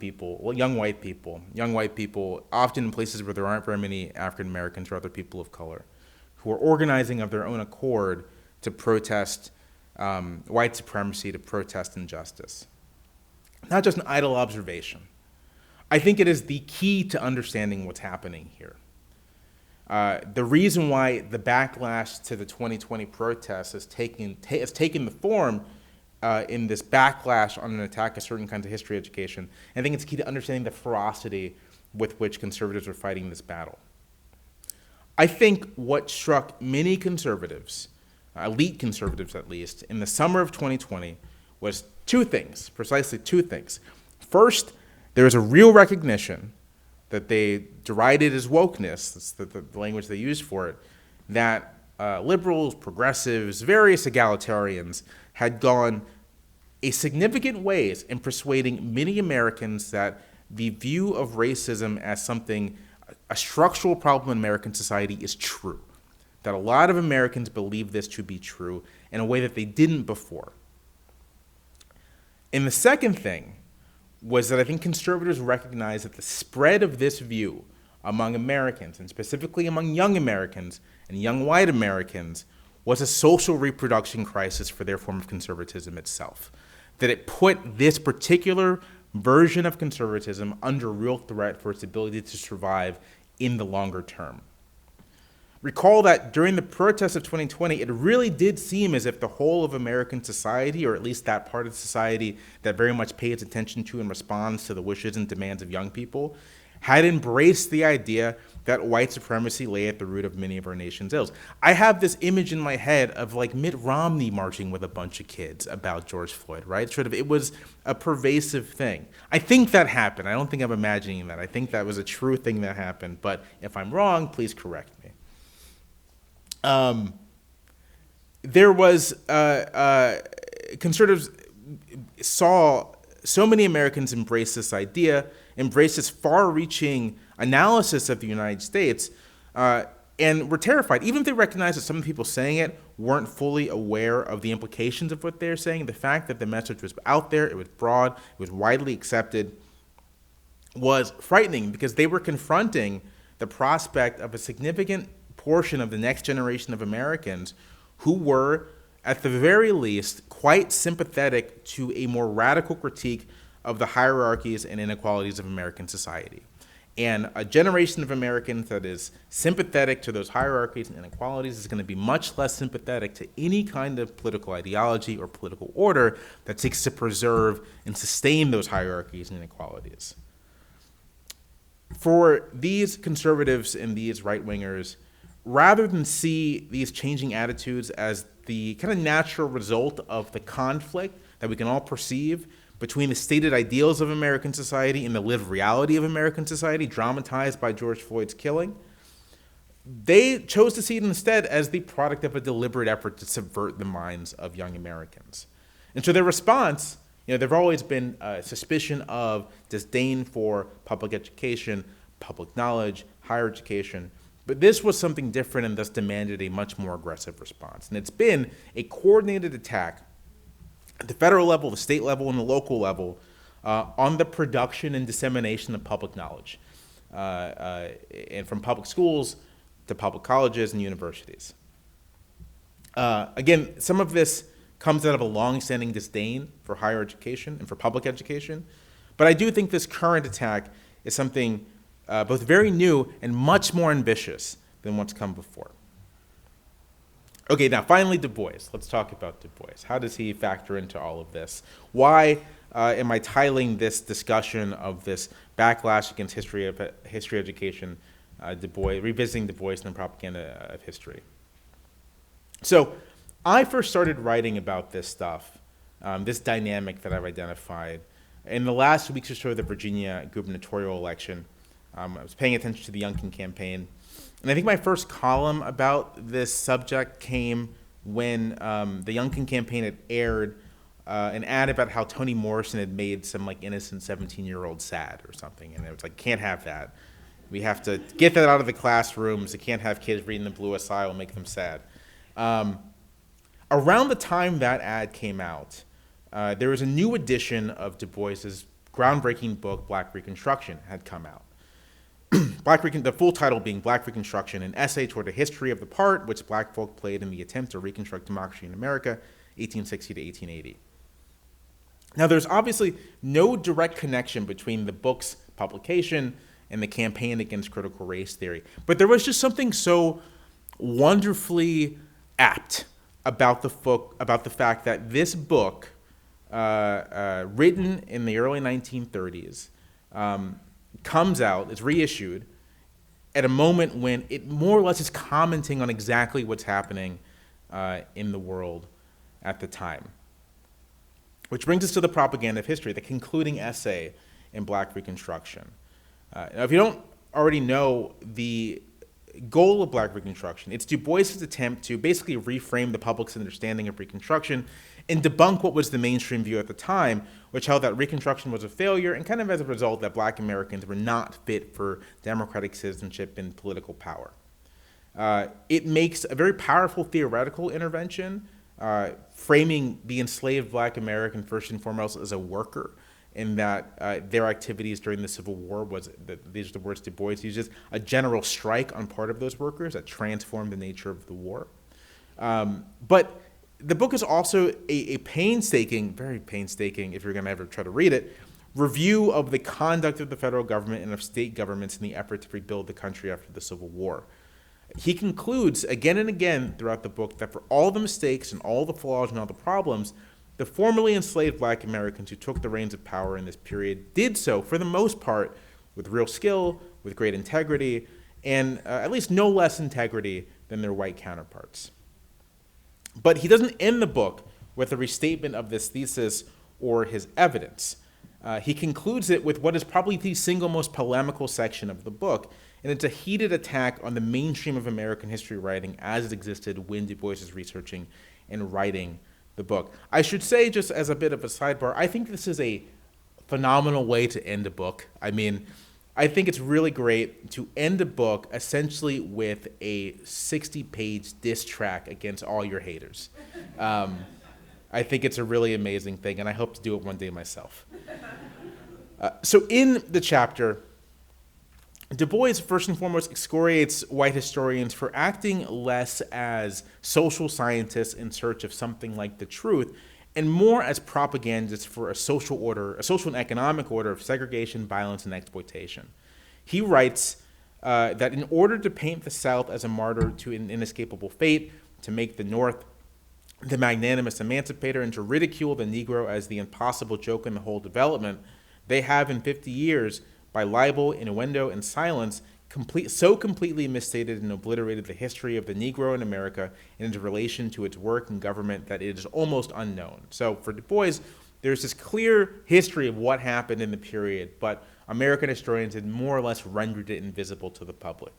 white people, often in places where there aren't very many African Americans or other people of color, who are organizing of their own accord to protest white supremacy, to protest injustice. Not just an idle observation. I think it is the key to understanding what's happening here. The reason why the backlash to the 2020 protests has taken the form in this backlash on an attack of certain kinds of history education, I think it's key to understanding the ferocity with which conservatives are fighting this battle. I think what struck many conservatives, elite conservatives at least, in the summer of 2020 was precisely two things. First, there was a real recognition that they derided as wokeness, that's the language they used for it, that liberals, progressives, various egalitarians had gone a significant ways in persuading many Americans that the view of racism as something, a structural problem in American society is true, that a lot of Americans believe this to be true in a way that they didn't before. And the second thing was that I think conservatives recognize that the spread of this view among Americans, and specifically among young Americans and young white Americans, was a social reproduction crisis for their form of conservatism itself. That it put this particular version of conservatism under real threat for its ability to survive in the longer term. Recall that during the protests of 2020, it really did seem as if the whole of American society, or at least that part of society that very much pays attention to and responds to the wishes and demands of young people, had embraced the idea that white supremacy lay at the root of many of our nation's ills. I have this image in my head of like Mitt Romney marching with a bunch of kids about George Floyd, right? Sort of, it was a pervasive thing. I think that happened. I don't think I'm imagining that. I think that was a true thing that happened, but if I'm wrong, please correct me. There was, conservatives saw so many Americans embrace this idea, embrace this far-reaching analysis of the United States, and were terrified. Even if they recognized that some of the people saying it weren't fully aware of the implications of what they're saying, the fact that the message was out there, it was broad, it was widely accepted, was frightening because they were confronting the prospect of a significant portion of the next generation of Americans who were, at the very least, quite sympathetic to a more radical critique of the hierarchies and inequalities of American society. And a generation of Americans that is sympathetic to those hierarchies and inequalities is going to be much less sympathetic to any kind of political ideology or political order that seeks to preserve and sustain those hierarchies and inequalities. For these conservatives and these right-wingers, rather than see these changing attitudes as the kind of natural result of the conflict that we can all perceive between the stated ideals of American society and the lived reality of American society, dramatized by George Floyd's killing. They chose to see it instead as the product of a deliberate effort to subvert the minds of young Americans. And so their response, there've always been a suspicion of disdain for public education, public knowledge, higher education, but this was something different and thus demanded a much more aggressive response. And it's been a coordinated attack at the federal level, the state level, and the local level on the production and dissemination of public knowledge, and from public schools to public colleges and universities. Again, some of this comes out of a long-standing disdain for higher education and for public education, but I do think this current attack is something both very new and much more ambitious than what's come before. Okay, now finally Du Bois. Let's talk about Du Bois. How does he factor into all of this? Why am I titling this discussion of this backlash against history education, Du Bois, revisiting Du Bois and the propaganda of history? So I first started writing about this stuff, this dynamic that I've identified, in the last weeks or so of the Virginia gubernatorial election. I was paying attention to the Youngkin campaign. And I think my first column about this subject came when the Youngkin campaign had aired an ad about how Toni Morrison had made some innocent 17-year-old sad or something. And it was like, can't have that. We have to get that out of the classrooms. You can't have kids reading the Blue Asile, make them sad. Around the time that ad came out, there was a new edition of Du Bois's groundbreaking book, Black Reconstruction, had come out. The full title being Black Reconstruction, an essay toward a history of the part which black folk played in the attempt to reconstruct democracy in America, 1860 to 1880. Now, there's obviously no direct connection between the book's publication and the campaign against critical race theory, but there was just something so wonderfully apt about the fact that this book, written in the early 1930s, comes out, is reissued, at a moment when it more or less is commenting on exactly what's happening in the world at the time. Which brings us to the propaganda of history, the concluding essay in Black Reconstruction. Now, if you don't already know the goal of Black Reconstruction, it's Du Bois's attempt to basically reframe the public's understanding of Reconstruction and debunk what was the mainstream view at the time, which held that Reconstruction was a failure, and kind of as a result that black Americans were not fit for democratic citizenship and political power. It makes a very powerful theoretical intervention, framing the enslaved black American first and foremost as a worker, in that their activities during the Civil War these are the words Du Bois uses, a general strike on part of those workers that transformed the nature of the war. But the book is also a painstaking, very painstaking, if you're going to ever try to read it, review of the conduct of the federal government and of state governments in the effort to rebuild the country after the Civil War. He concludes again and again throughout the book that for all the mistakes and all the flaws and all the problems, the formerly enslaved black Americans who took the reins of power in this period did so, for the most part, with real skill, with great integrity, and at least no less integrity than their white counterparts. But he doesn't end the book with a restatement of this thesis or his evidence. He concludes it with what is probably the single most polemical section of the book, and it's a heated attack on the mainstream of American history writing as it existed when Du Bois is researching and writing the book. I should say, just as a bit of a sidebar, I think this is a phenomenal way to end a book. I mean, I think it's really great to end a book essentially with a 60-page diss track against all your haters. I think it's a really amazing thing, and I hope to do it one day myself. So in the chapter, Du Bois first and foremost excoriates white historians for acting less as social scientists in search of something like the truth, and more as propagandists for a social order, a social and economic order of segregation, violence, and exploitation. He writes that in order to paint the South as a martyr to an inescapable fate, to make the North the magnanimous emancipator, and to ridicule the Negro as the impossible joke in the whole development, they have in 50 years, by libel, innuendo, and silence, so completely misstated and obliterated the history of the Negro in America and its relation to its work and government that it is almost unknown. So for Du Bois, there's this clear history of what happened in the period, but American historians had more or less rendered it invisible to the public.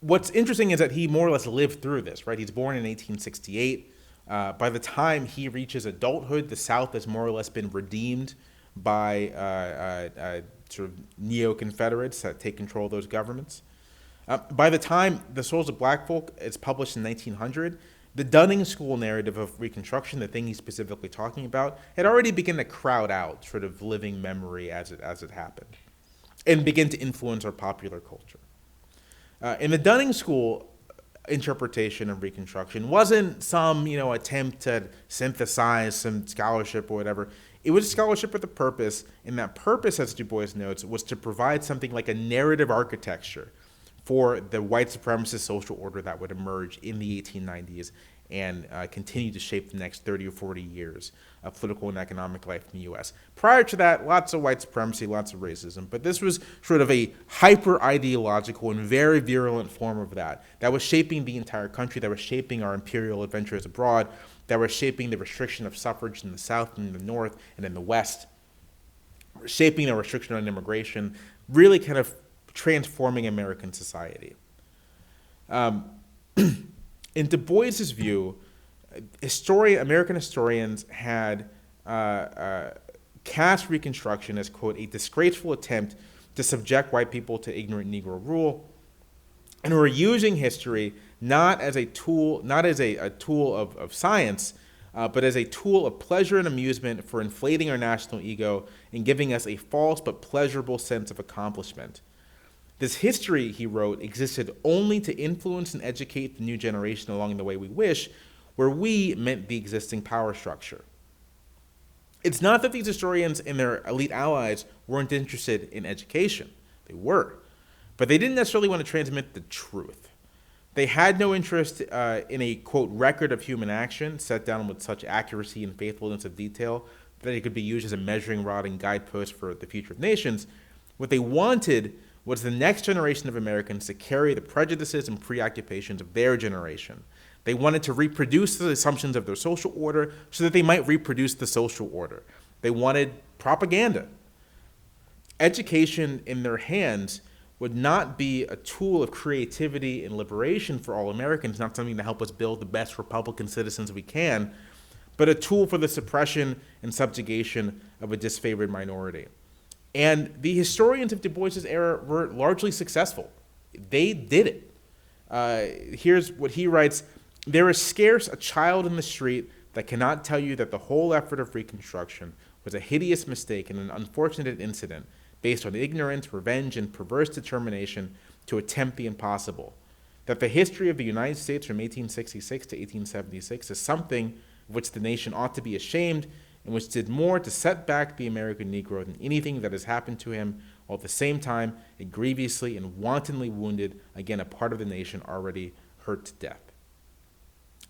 What's interesting is that he more or less lived through this, right? He's born in 1868. By the time he reaches adulthood, the South has more or less been redeemed by sort of neo-Confederates that take control of those governments. By the time The Souls of Black Folk is published in 1900, the Dunning School narrative of Reconstruction, the thing he's specifically talking about, had already begun to crowd out sort of living memory as it happened, and begin to influence our popular culture. In the Dunning School interpretation of Reconstruction wasn't some attempt to synthesize some scholarship or whatever. It was a scholarship with a purpose, and that purpose, as Du Bois notes, was to provide something like a narrative architecture for the white supremacist social order that would emerge in the 1890s and continue to shape the next 30 or 40 years of political and economic life in the U.S. Prior to that, lots of white supremacy, lots of racism, but this was sort of a hyper-ideological and very virulent form of that was shaping the entire country, that was shaping our imperial adventures abroad, that was shaping the restriction of suffrage in the South and in the North and in the West, shaping the restriction on immigration, really kind of transforming American society. In Du Bois's view, American historians had cast Reconstruction as, quote, a disgraceful attempt to subject white people to ignorant Negro rule, and were using history not as a tool of science, but as a tool of pleasure and amusement for inflating our national ego and giving us a false but pleasurable sense of accomplishment. This history, he wrote, existed only to influence and educate the new generation along the way we wish, where we meant the existing power structure. It's not that these historians and their elite allies weren't interested in education. They were. But they didn't necessarily want to transmit the truth. They had no interest in a, quote, record of human action set down with such accuracy and faithfulness of detail that it could be used as a measuring rod and guidepost for the future of nations. What they wanted was the next generation of Americans to carry the prejudices and preoccupations of their generation. They wanted to reproduce the assumptions of their social order so that they might reproduce the social order. They wanted propaganda. Education in their hands would not be a tool of creativity and liberation for all Americans, not something to help us build the best Republican citizens we can, but a tool for the suppression and subjugation of a disfavored minority. And the historians of Du Bois's era were largely successful. They did it. Here's what he writes: "There is scarce a child in the street that cannot tell you that the whole effort of Reconstruction was a hideous mistake and an unfortunate incident based on ignorance, revenge, and perverse determination to attempt the impossible. That the history of the United States from 1866 to 1876 is something of which the nation ought to be ashamed, and which did more to set back the American Negro than anything that has happened to him, while at the same time it grievously and wantonly wounded, again, a part of the nation already hurt to death."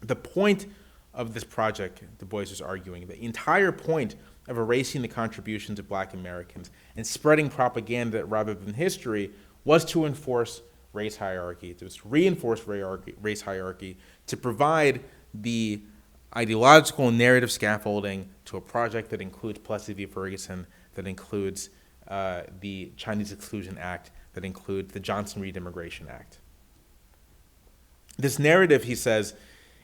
The point of this project, Du Bois was arguing, the entire point of erasing the contributions of black Americans and spreading propaganda rather than history, was to enforce race hierarchy, to reinforce race hierarchy, to provide the ideological and narrative scaffolding to a project that includes Plessy v. Ferguson, that includes the Chinese Exclusion Act, that includes the Johnson-Reed Immigration Act. This narrative, he says,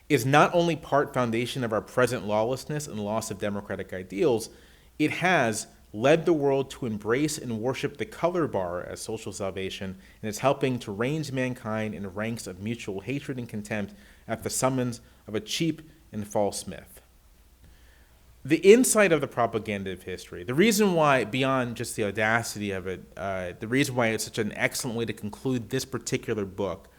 is not only part foundation of our present lawlessness and loss of democratic ideals, it has led the world to embrace and worship the color bar as social salvation, and is helping to range mankind in ranks of mutual hatred and contempt at the summons of a cheap and false myth. The insight of the propaganda of history, the reason why, beyond just the audacity of it, the reason why it's such an excellent way to conclude this particular book,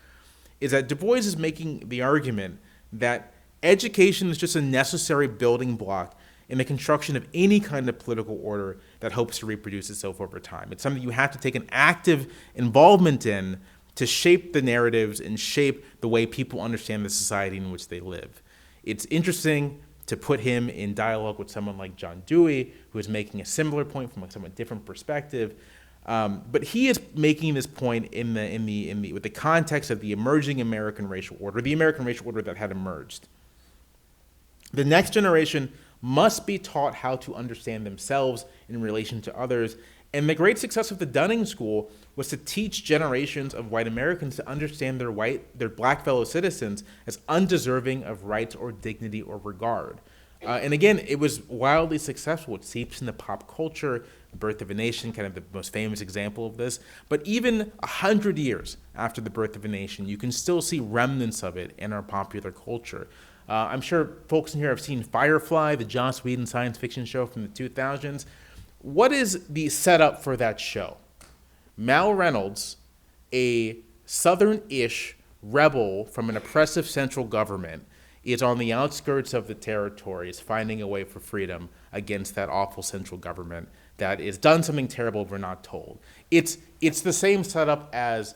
is that Du Bois is making the argument that education is just a necessary building block in the construction of any kind of political order that hopes to reproduce itself over time. It's something you have to take an active involvement in to shape the narratives and shape the way people understand the society in which they live. It's interesting to put him in dialogue with someone like John Dewey, who is making a similar point from a somewhat different perspective. But he is making this point with the context of the emerging American racial order, the American racial order that had emerged. The next generation must be taught how to understand themselves in relation to others. And the great success of the Dunning School was to teach generations of white Americans to understand their black fellow citizens as undeserving of rights or dignity or regard. And again, it was wildly successful. It seeps into pop culture. The Birth of a Nation, kind of the most famous example of this. But even 100 years after The Birth of a Nation, you can still see remnants of it in our popular culture. I'm sure folks in here have seen Firefly, the Joss Whedon science fiction show from the 2000s. What is the setup for that show? Mal Reynolds, a Southern-ish rebel from an oppressive central government, is on the outskirts of the territories finding a way for freedom against that awful central government that has done something terrible we're not told. It's the same setup as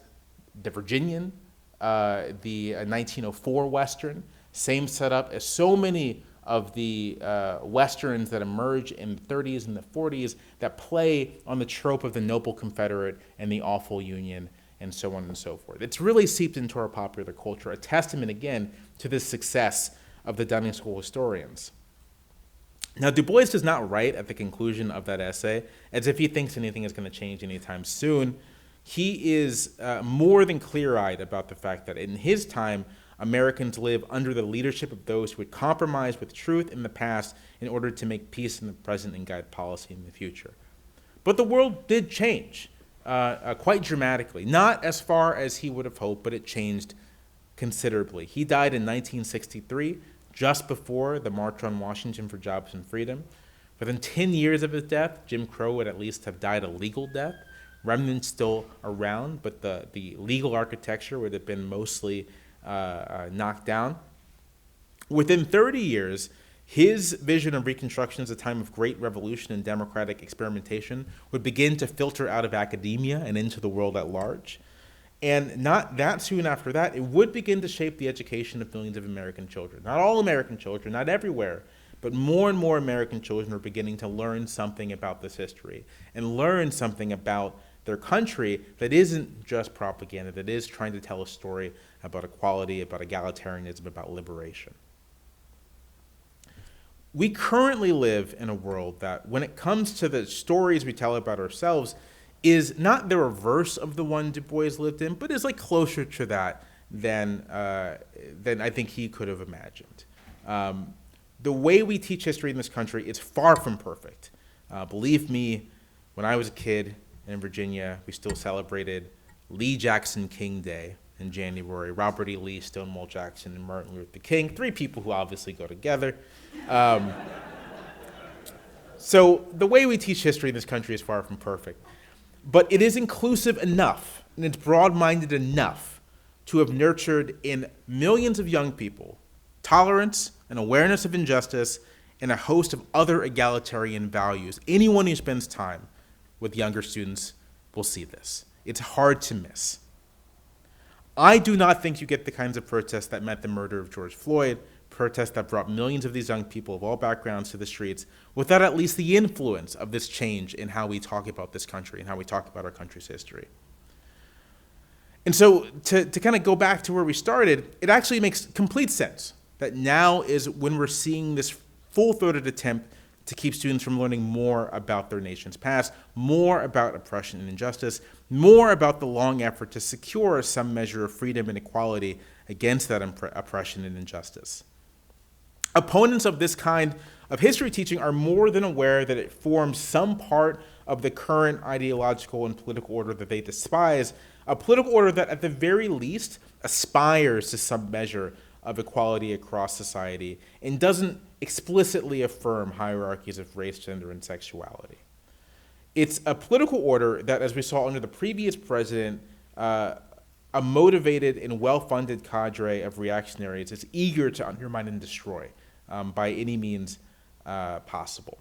The Virginian, the 1904 Western, same setup as so many of the Westerns that emerge in the 30s and the 40s that play on the trope of the noble Confederate and the awful Union and so on and so forth. It's really seeped into our popular culture, a testament, again, to the success of the Dunning School historians. Now, Du Bois does not write at the conclusion of that essay as if he thinks anything is going to change anytime soon. He is more than clear-eyed about the fact that in his time, Americans live under the leadership of those who would compromise with truth in the past in order to make peace in the present and guide policy in the future. But the world did change quite dramatically. Not as far as he would have hoped, but it changed considerably. He died in 1963, just before the March on Washington for Jobs and Freedom. Within 10 years of his death, Jim Crow would at least have died a legal death. Remnants still around, but the legal architecture would have been mostly knocked down. Within 30 years, his vision of Reconstruction as a time of great revolution and democratic experimentation would begin to filter out of academia and into the world at large. And not that soon after that, it would begin to shape the education of millions of American children. Not all American children, not everywhere, but more and more American children are beginning to learn something about this history and learn something about their country that isn't just propaganda, that is trying to tell a story about equality, about egalitarianism, about liberation. We currently live in a world that, when it comes to the stories we tell about ourselves, is not the reverse of the one Du Bois lived in, but is like closer to that than I think he could have imagined. The way we teach history in this country is far from perfect. Believe me, when I was a kid in Virginia, we still celebrated Lee Jackson King Day in January. Robert E. Lee, Stonewall Jackson, and Martin Luther King, three people who obviously go together. So the way we teach history in this country is far from perfect. But it is inclusive enough, and it's broad-minded enough to have nurtured in millions of young people tolerance and awareness of injustice and a host of other egalitarian values. Anyone who spends time with younger students will see this. It's hard to miss. I do not think you get the kinds of protests that met the murder of George Floyd, protests that brought millions of these young people of all backgrounds to the streets, without at least the influence of this change in how we talk about this country and how we talk about our country's history. And so to kind of go back to where we started, it actually makes complete sense that now is when we're seeing this full-throated attempt to keep students from learning more about their nation's past, more about oppression and injustice, more about the long effort to secure some measure of freedom and equality against that oppression and injustice. Opponents of this kind of history teaching are more than aware that it forms some part of the current ideological and political order that they despise, a political order that at the very least aspires to some measure of equality across society and doesn't explicitly affirm hierarchies of race, gender, and sexuality. It's a political order that, as we saw under the previous president, a motivated and well-funded cadre of reactionaries is eager to undermine and destroy by any means possible.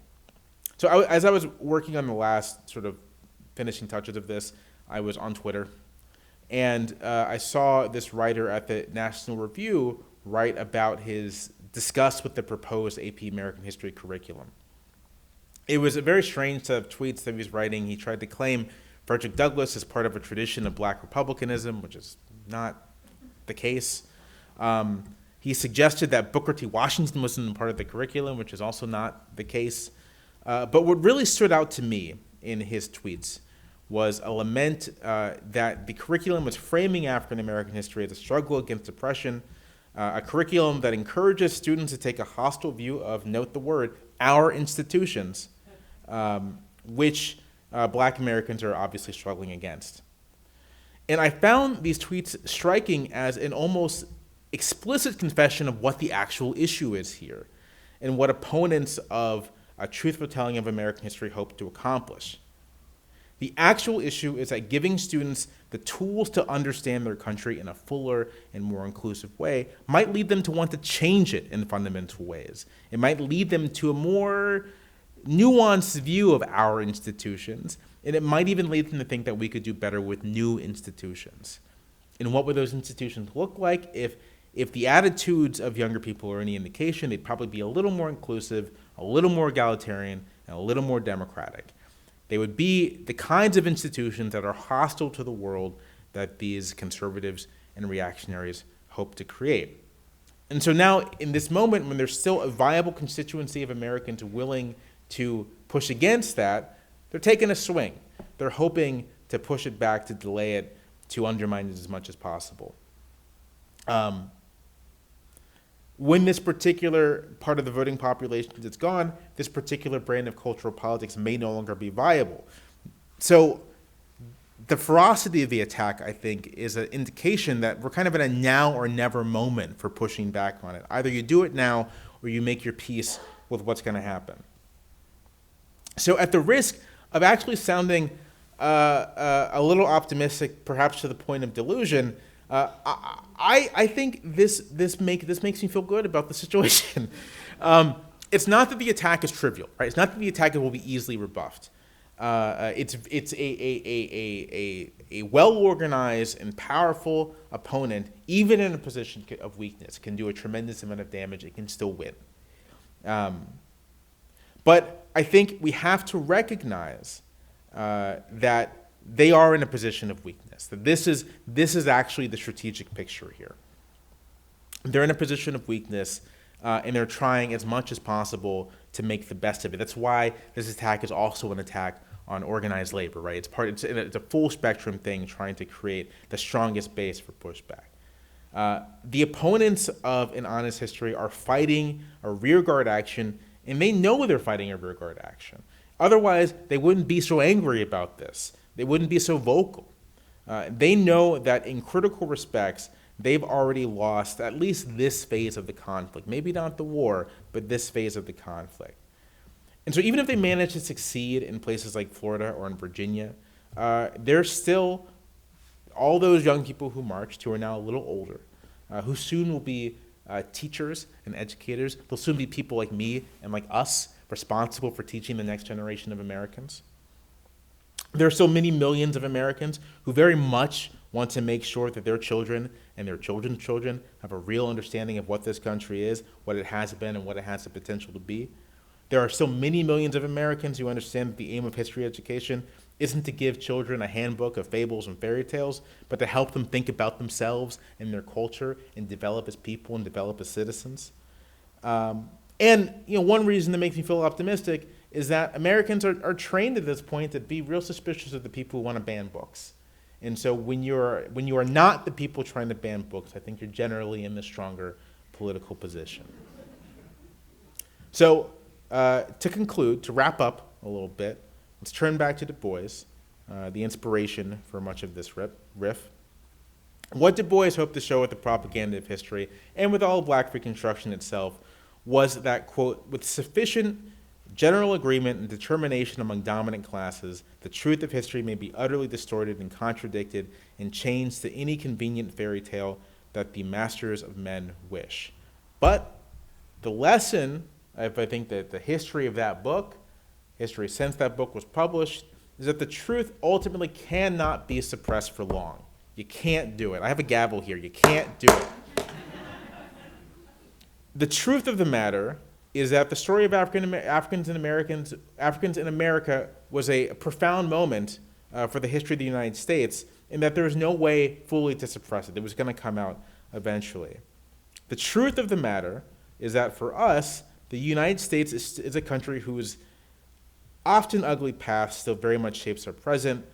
So as I was working on the last sort of finishing touches of this, I was on Twitter, and I saw this writer at the National Review write about his disgust with the proposed AP American History curriculum. It was a very strange set of tweets that he was writing. He tried to claim Frederick Douglass as part of a tradition of black republicanism, which is not the case. He suggested that Booker T. Washington wasn't part of the curriculum, which is also not the case. But what really stood out to me in his tweets was a lament that the curriculum was framing African American history as a struggle against oppression, a curriculum that encourages students to take a hostile view of, note the word, our institutions, which Black Americans are obviously struggling against. And I found these tweets striking as an almost explicit confession of what the actual issue is here and what opponents of a truthful telling of American history hope to accomplish. The actual issue is that giving students the tools to understand their country in a fuller and more inclusive way might lead them to want to change it in fundamental ways. It might lead them to a more nuanced view of our institutions, and it might even lead them to think that we could do better with new institutions. And what would those institutions look like? If the attitudes of younger people are any indication, they'd probably be a little more inclusive, a little more egalitarian, and a little more democratic. They would be the kinds of institutions that are hostile to the world that these conservatives and reactionaries hope to create. And so now, in this moment, when there's still a viable constituency of Americans willing to push against that, they're taking a swing. They're hoping to push it back, to delay it, to undermine it as much as possible. When this particular part of the voting population is gone, this particular brand of cultural politics may no longer be viable. So the ferocity of the attack, I think, is an indication that we're kind of in a now or never moment for pushing back on it. Either you do it now or you make your peace with what's going to happen. So at the risk of actually sounding a little optimistic, perhaps to the point of delusion, I think this makes me feel good about the situation. It's not that the attack is trivial, right? It's not that the attack will be easily rebuffed. It's a well-organized and powerful opponent, even in a position of weakness, can do a tremendous amount of damage. It can still win. But I think we have to recognize that they are in a position of weakness, that this is actually the strategic picture here. They're in a position of weakness, and they're trying as much as possible to make the best of it. That's why this attack is also an attack on organized labor, right? It's a full spectrum thing, trying to create the strongest base for pushback. The opponents of an honest history are fighting a rearguard action, and they know they're fighting a rearguard action. Otherwise, they wouldn't be so angry about this. They wouldn't be so vocal. They know that in critical respects, they've already lost at least this phase of the conflict. Maybe not the war, but this phase of the conflict. And so even if they manage to succeed in places like Florida or in Virginia, there's still all those young people who marched, who are now a little older, who soon will be teachers and educators. They'll soon be people like me and like us, responsible for teaching the next generation of Americans. There are so many millions of Americans who very much want to make sure that their children and their children's children have a real understanding of what this country is, what it has been, and what it has the potential to be. There are so many millions of Americans who understand that the aim of history education isn't to give children a handbook of fables and fairy tales, but to help them think about themselves and their culture and develop as people and develop as citizens. And one reason that makes me feel optimistic is that Americans are trained at this point to be real suspicious of the people who want to ban books. And so when you are not the people trying to ban books, I think you're generally in the stronger political position. So to conclude, to wrap up a little bit, let's turn back to Du Bois, the inspiration for much of this riff. What Du Bois hoped to show with the propaganda of history and with all of Black Reconstruction itself was that, quote, with sufficient general agreement and determination among dominant classes, the truth of history may be utterly distorted and contradicted and changed to any convenient fairy tale that the masters of men wish. But the lesson, I think that the history of that book, history since that book was published, is that the truth ultimately cannot be suppressed for long. You can't do it. I have a gavel here. You can't do it. The truth of the matter is that the story of Africans in America was a profound moment for the history of the United States, and that there was no way fully to suppress it. It was going to come out eventually. The truth of the matter is that for us, the United States is a country whose often ugly past still very much shapes our present,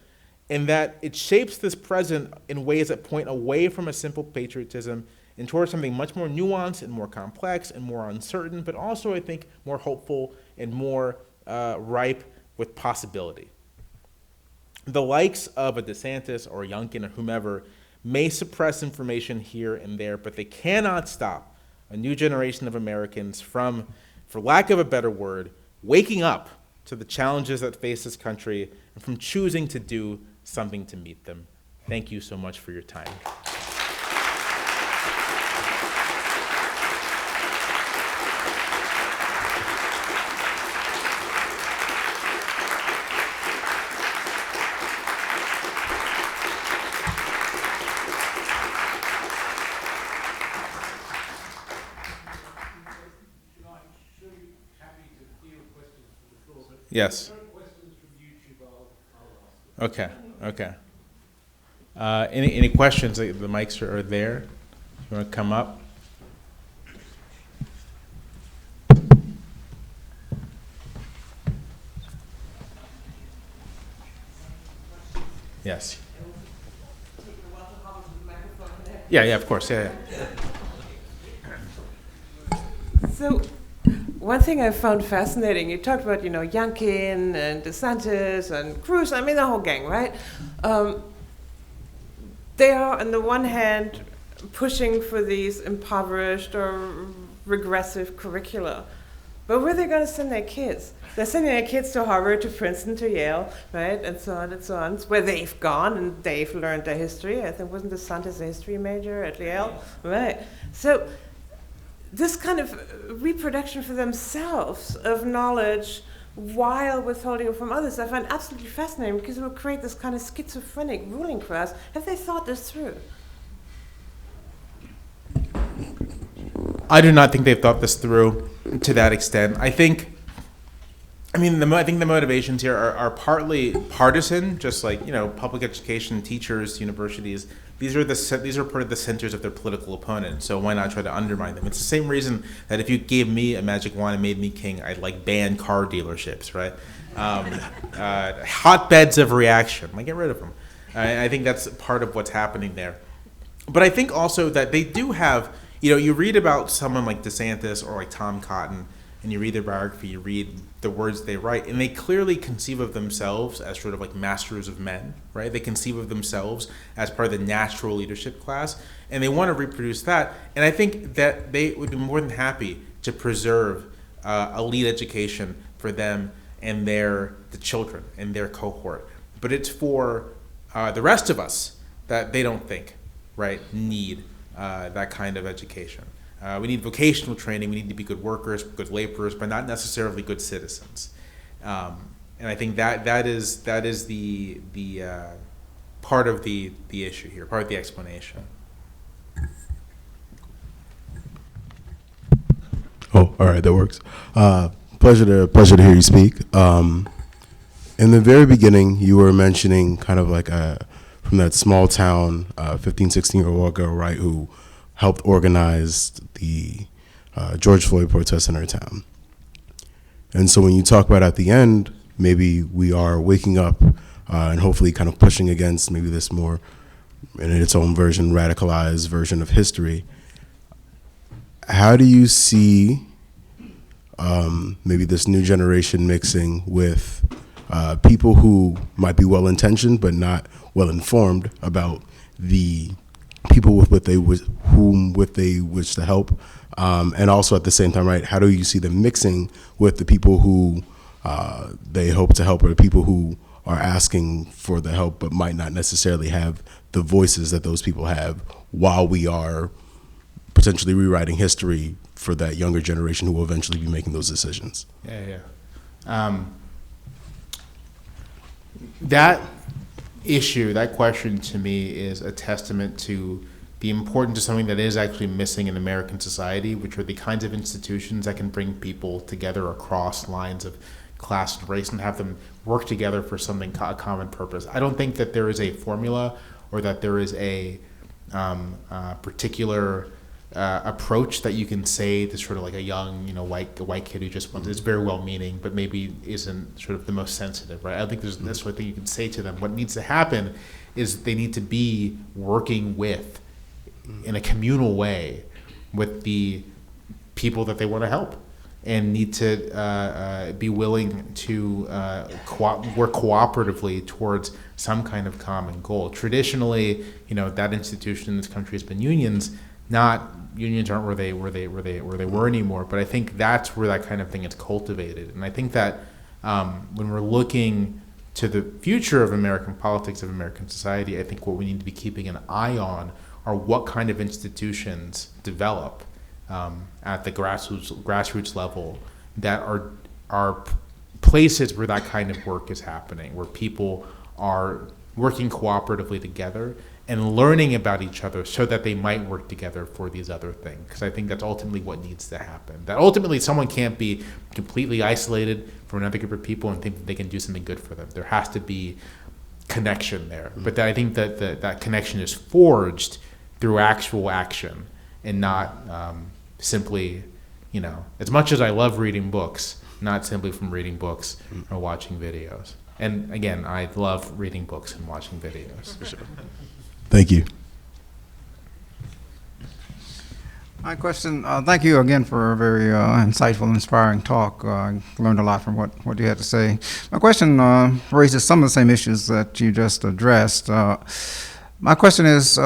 and that it shapes this present in ways that point away from a simple patriotism and towards something much more nuanced and more complex and more uncertain, but also, I think, more hopeful and more ripe with possibility. The likes of a DeSantis or a Youngkin or whomever may suppress information here and there, but they cannot stop a new generation of Americans from, for lack of a better word, waking up to the challenges that face this country and from choosing to do something to meet them. Thank you so much for your time. Yes. Okay. Okay. Any questions? The mics are there. You want to come up? Yes. Yeah. Yeah. Of course. Yeah. So, one thing I found fascinating, you talked about, Youngkin and DeSantis and Cruz, I mean the whole gang, right? They are, on the one hand, pushing for these impoverished or regressive curricula. But where are they going to send their kids? They're sending their kids to Harvard, to Princeton, to Yale, right? And so on and so on. It's where they've gone and they've learned their history. I think, wasn't DeSantis a history major at Yale? Right. So this kind of reproduction for themselves of knowledge while withholding it from others, I find absolutely fascinating because it will create this kind of schizophrenic ruling class. Have they thought this through? I do not think they've thought this through to that extent. I think the motivations here are partly partisan, just like public education, teachers, universities. These are part of the centers of their political opponent. So why not try to undermine them? It's the same reason that if you gave me a magic wand and made me king, I'd ban car dealerships, right? Hotbeds of reaction. Get rid of them. I think that's part of what's happening there. But I think also that they do have. You read about someone like DeSantis or like Tom Cotton, and you read their biography, you read the words they write, and they clearly conceive of themselves as sort of like masters of men, right? They conceive of themselves as part of the natural leadership class, and they want to reproduce that. And I think that they would be more than happy to preserve elite education for them and the children and their cohort. But it's for the rest of us that they don't think, right, need that kind of education. We need vocational training. We need to be good workers, good laborers, but not necessarily good citizens. And I think that is the part of the issue here, part of the explanation. Oh, all right, that works. Pleasure to hear you speak. In the very beginning, you were mentioning kind of like from that small town, 15, 16-year-old girl, right, who helped organize the George Floyd protests in her town. And so when you talk about at the end, maybe we are waking up and hopefully kind of pushing against maybe this more, in its own version, radicalized version of history. How do you see maybe this new generation mixing with people who might be well-intentioned but not well-informed about the people with whom they wish to help, and also at the same time, right? How do you see them mixing with the people who they hope to help, or the people who are asking for the help but might not necessarily have the voices that those people have, while we are potentially rewriting history for that younger generation who will eventually be making those decisions? Yeah. That issue, that question to me is a testament to the importance of something that is actually missing in American society, which are the kinds of institutions that can bring people together across lines of class and race and have them work together for something, a common purpose. I don't think that there is a formula or that there is a particular approach that you can say to sort of like a young, white kid who just wants, is very well-meaning, but maybe isn't sort of the most sensitive, right? I don't think there's this sort of thing you can say to them. What needs to happen is they need to be working with, in a communal way, with the people that they want to help, and need to be willing to work cooperatively towards some kind of common goal. Traditionally, that institution in this country has been unions. Unions aren't where they were anymore. But I think that's where that kind of thing is cultivated. And I think that when we're looking to the future of American politics, of American society, I think what we need to be keeping an eye on are what kind of institutions develop at the grassroots level that are places where that kind of work is happening, where people are working cooperatively together and learning about each other so that they might work together for these other things. Because I think that's ultimately what needs to happen. That ultimately someone can't be completely isolated from another group of people and think that they can do something good for them. There has to be connection there. But I think that that connection is forged through actual action and not simply, as much as I love reading books, not simply from reading books or watching videos. And again, I love reading books and watching videos. For sure. Thank you. My question, thank you again for a very insightful, inspiring talk. I learned a lot from what you had to say. My question raises some of the same issues that you just addressed. My question is,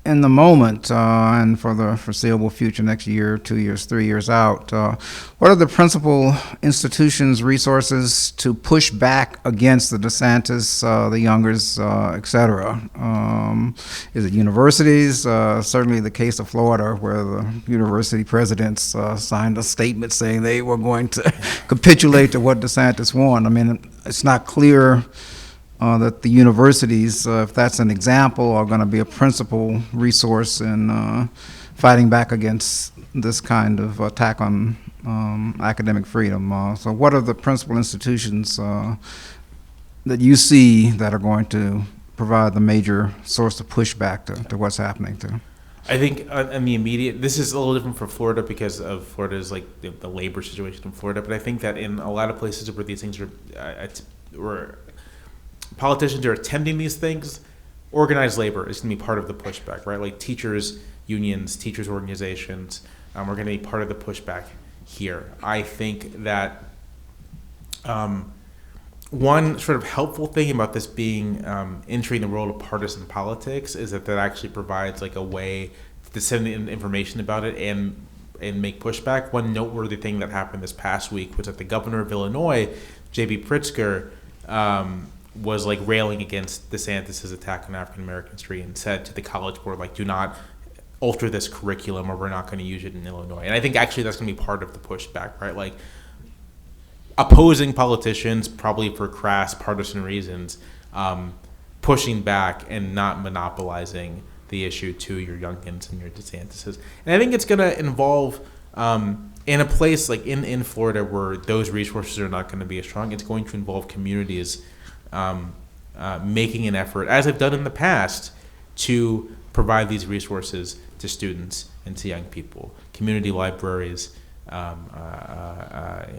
in the moment and for the foreseeable future, next year, 2 years, 3 years out, what are the principal institutions, resources to push back against the DeSantis, the Youngers, et cetera? Is it universities? Certainly the case of Florida, where the university presidents signed a statement saying they were going to capitulate to what DeSantis won. I mean, it's not clear that the universities, if that's an example, are going to be a principal resource in fighting back against this kind of attack on academic freedom. So what are the principal institutions that you see that are going to provide the major source of pushback to what's happening to? I think in the immediate, this is a little different for Florida because of Florida's the labor situation in Florida, but I think that in a lot of places where these things where politicians are attempting these things, organized labor is going to be part of the pushback, right? Like teachers, unions, teachers organizations are going to be part of the pushback here. I think that one sort of helpful thing about this being entering the world of partisan politics is that actually provides like a way to send information about it and make pushback. One noteworthy thing that happened this past week was that the governor of Illinois, J.B. Pritzker, was like railing against DeSantis' attack on African American history and said to the College Board, do not alter this curriculum or we're not going to use it in Illinois. And I think actually that's going to be part of the pushback, right? Like opposing politicians, probably for crass partisan reasons, pushing back and not monopolizing the issue to your Youngkins and your DeSantis's. And I think it's going to involve, in a place like in Florida where those resources are not going to be as strong, it's going to involve communities making an effort, as I've done in the past, to provide these resources to students and to young people. Community libraries,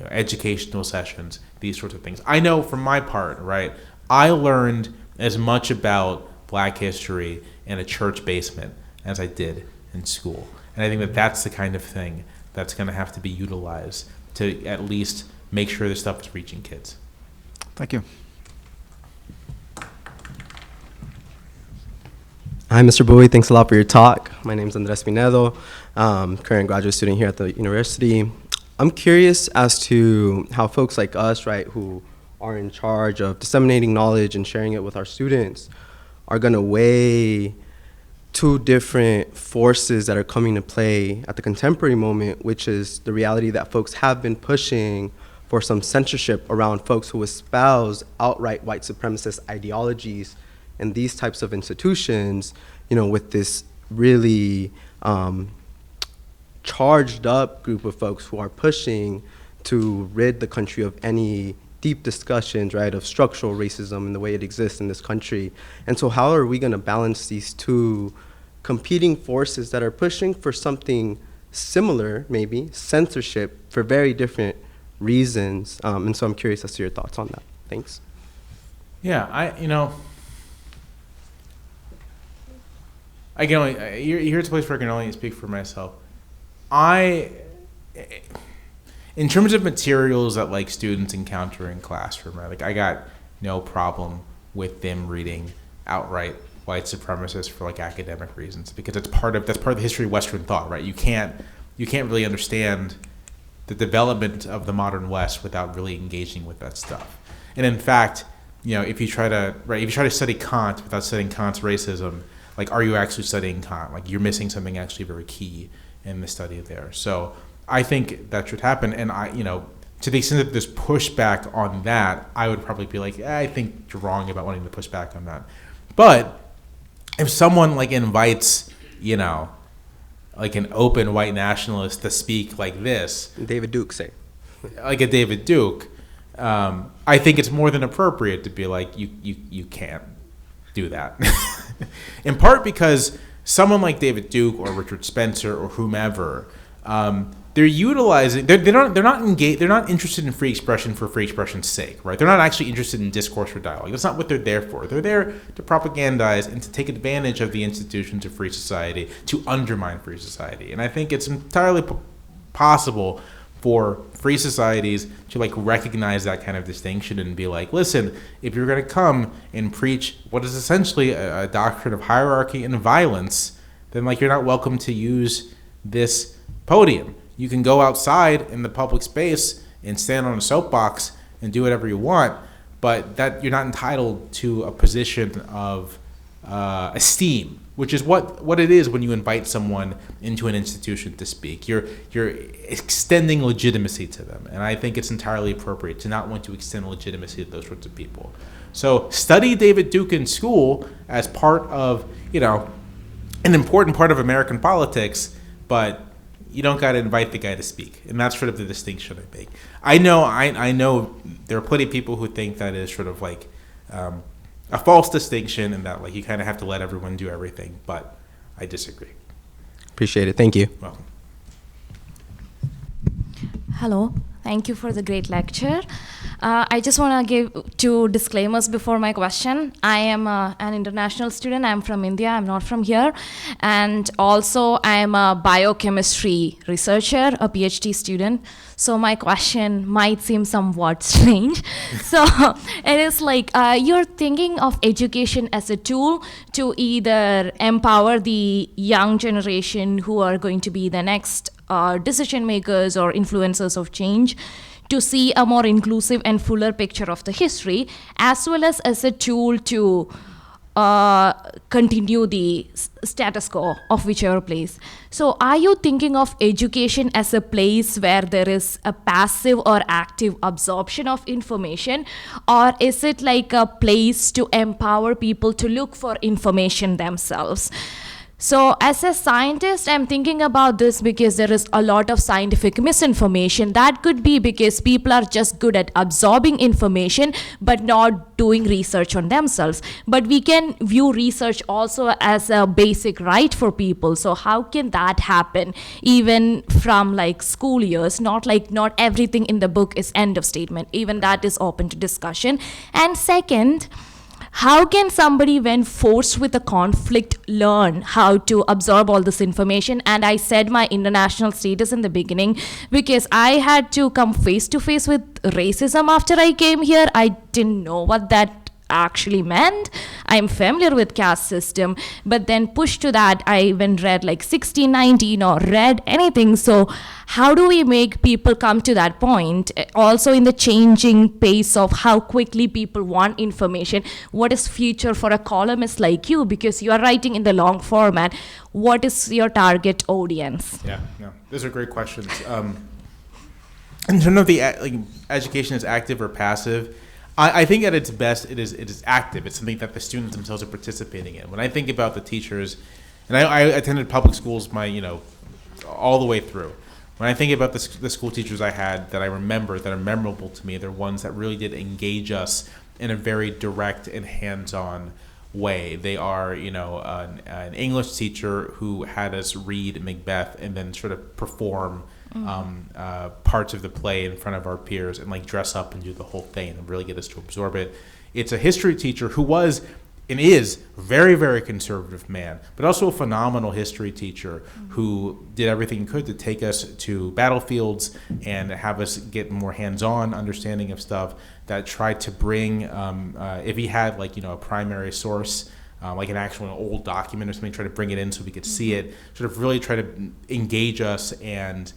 educational sessions, these sorts of things. I know from my part, right, I learned as much about Black history in a church basement as I did in school. And I think that that's the kind of thing that's going to have to be utilized to at least make sure this stuff is reaching kids. Thank you. Hi, Mr. Bowie. Thanks a lot for your talk. My name is Andres Pinedo, current graduate student here at the university. I'm curious as to how folks like us, right, who are in charge of disseminating knowledge and sharing it with our students are going to weigh two different forces that are coming to play at the contemporary moment, which is the reality that folks have been pushing for some censorship around folks who espouse outright white supremacist ideologies and these types of institutions, with this really charged up group of folks who are pushing to rid the country of any deep discussions, right, of structural racism and the way it exists in this country. And so how are we going to balance these two competing forces that are pushing for something similar, maybe, censorship, for very different reasons. And so I'm curious as to your thoughts on that. Thanks. Yeah, I can only, here's a place where I can only speak for myself. In terms of materials that like students encounter in classroom, right? Like I got no problem with them reading outright white supremacists for like academic reasons, because that's part of the history of Western thought, right? You can't really understand the development of the modern West without really engaging with that stuff. And in fact, if you try to study Kant without studying Kant's racism, like, are you actually studying Kant? Like, you're missing something actually very key in the study there. So I think that should happen. And to the extent that there's pushback on that, I would probably be like, I think you're wrong about wanting to push back on that. But if someone like invites, like an open white nationalist to speak like this, David Duke, say. Like a David Duke, I think it's more than appropriate to be like, you can't do that. In part because someone like David Duke or Richard Spencer or whomever, they're utilizing, they're not interested in free expression for free expression's sake, right? They're not actually interested in discourse or dialogue. That's not what they're there for. They're there to propagandize and to take advantage of the institutions of free society, to undermine free society. And I think it's entirely possible for free societies to like recognize that kind of distinction and be like, listen, if you're going to come and preach what is essentially a doctrine of hierarchy and violence, then like you're not welcome to use this podium. You can go outside in the public space and stand on a soapbox and do whatever you want, but that you're not entitled to a position of esteem, which is what it is when you invite someone into an institution to speak. You're extending legitimacy to them, and I think it's entirely appropriate to not want to extend legitimacy to those sorts of people. So study David Duke in school as part of, an important part of American politics, but you don't got to invite the guy to speak, and that's sort of the distinction I make. I know there are plenty of people who think that is sort of like a false distinction, and that like you kind of have to let everyone do everything, but I disagree. Appreciate it. Thank you. Welcome. Hello. Thank you for the great lecture. I just want to give 2 disclaimers before my question. I am an international student. I'm from India. I'm not from here. And also, I'm a biochemistry researcher, a PhD student. So my question might seem somewhat strange. So it is like you're thinking of education as a tool to either empower the young generation who are going to be the next decision makers or influencers of change, to see a more inclusive and fuller picture of the history, as well as a tool to continue the status quo of whichever place. So are you thinking of education as a place where there is a passive or active absorption of information, or is it like a place to empower people to look for information themselves? So as a scientist, I'm thinking about this because there is a lot of scientific misinformation. That could be because people are just good at absorbing information but not doing research on themselves. But we can view research also as a basic right for people. So how can that happen even from like school years? Not everything in the book is end of statement. Even that is open to discussion. And second, how can somebody, when forced with a conflict, learn how to absorb all this information? And I said my international status in the beginning because I had to come face to face with racism after I came here. I didn't know what that actually meant. I'm familiar with caste system, but then pushed to that, I even read like 1619 or read anything. So how do we make people come to that point? Also in the changing pace of how quickly people want information, what is future for a columnist like you? Because you are writing in the long format. What is your target audience? Yeah, those are great questions. In terms of the education is active or passive, I think at its best, it is active. It's something that the students themselves are participating in. When I think about the teachers, and I attended public schools all the way through. When I think about the school teachers I had that I remember, that are memorable to me, they're ones that really did engage us in a very direct and hands-on way. They are, an English teacher who had us read Macbeth and then sort of perform parts of the play in front of our peers and like dress up and do the whole thing and really get us to absorb it. It's a history teacher who was and is a very, very conservative man, but also a phenomenal history teacher who did everything he could to take us to battlefields and have us get more hands-on understanding of stuff, that tried to bring, if he had a primary source, like an actual old document or something, try to bring it in so we could see it, sort of really try to engage us and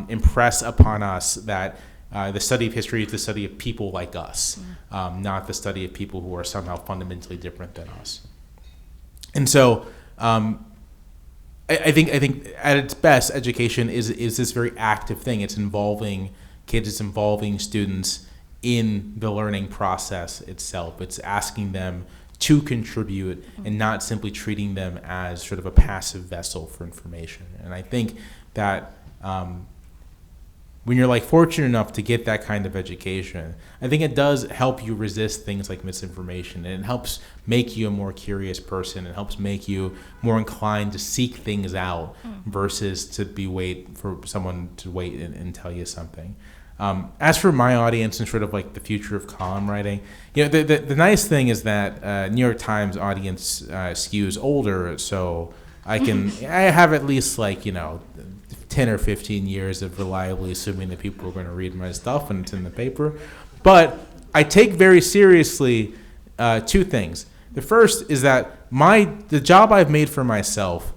impress upon us that the study of history is the study of people like us, not the study of people who are somehow fundamentally different than us. And so I think at its best, education is this very active thing. It's involving kids, it's involving students in the learning process itself. It's asking them to contribute and not simply treating them as sort of a passive vessel for information. And I think that when you're fortunate enough to get that kind of education, I think it does help you resist things like misinformation, and it helps make you a more curious person. It helps make you more inclined to seek things out versus to wait for someone to wait and tell you something. As for my audience and sort of the future of column writing, the nice thing is that New York Times audience skews older, so I have at least 10 or 15 years of reliably assuming that people are going to read my stuff and it's in the paper. But I take very seriously two things. The first is that the job I've made for myself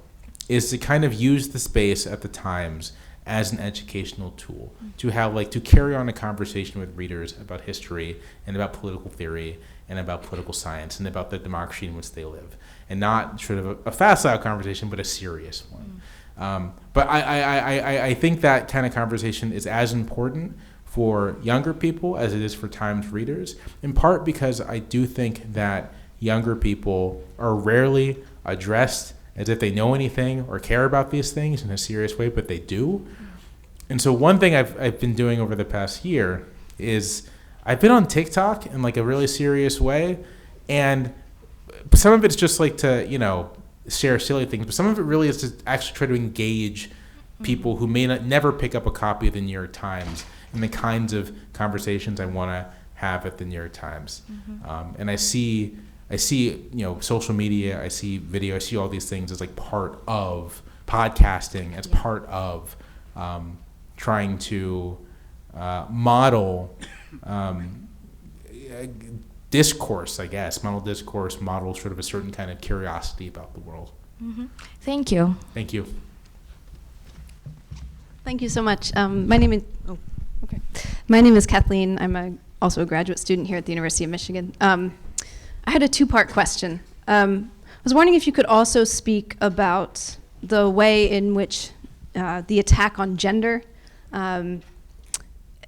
is to kind of use the space at the Times as an educational tool, to have to carry on a conversation with readers about history and about political theory and about political science and about the democracy in which they live, and not sort of a facile conversation, but a serious one. But I think that kind of conversation is as important for younger people as it is for Times readers, in part because I do think that younger people are rarely addressed as if they know anything or care about these things in a serious way, but they do. And so one thing I've been doing over the past year is I've been on TikTok in a really serious way, and some of it's just to share silly things, but some of it really is to actually try to engage people who may never pick up a copy of the New York Times in the kinds of conversations I want to have at the New York Times. And I see social media, I see video, I see all these things as part of podcasting, as part of trying to model discourse, I guess, model discourse, model sort of a certain kind of curiosity about the world. Thank you. Thank you. Thank you so much. My name is Kathleen. I'm also a graduate student here at the University of Michigan. I had a two-part question. I was wondering if you could also speak about the way in which the attack on gender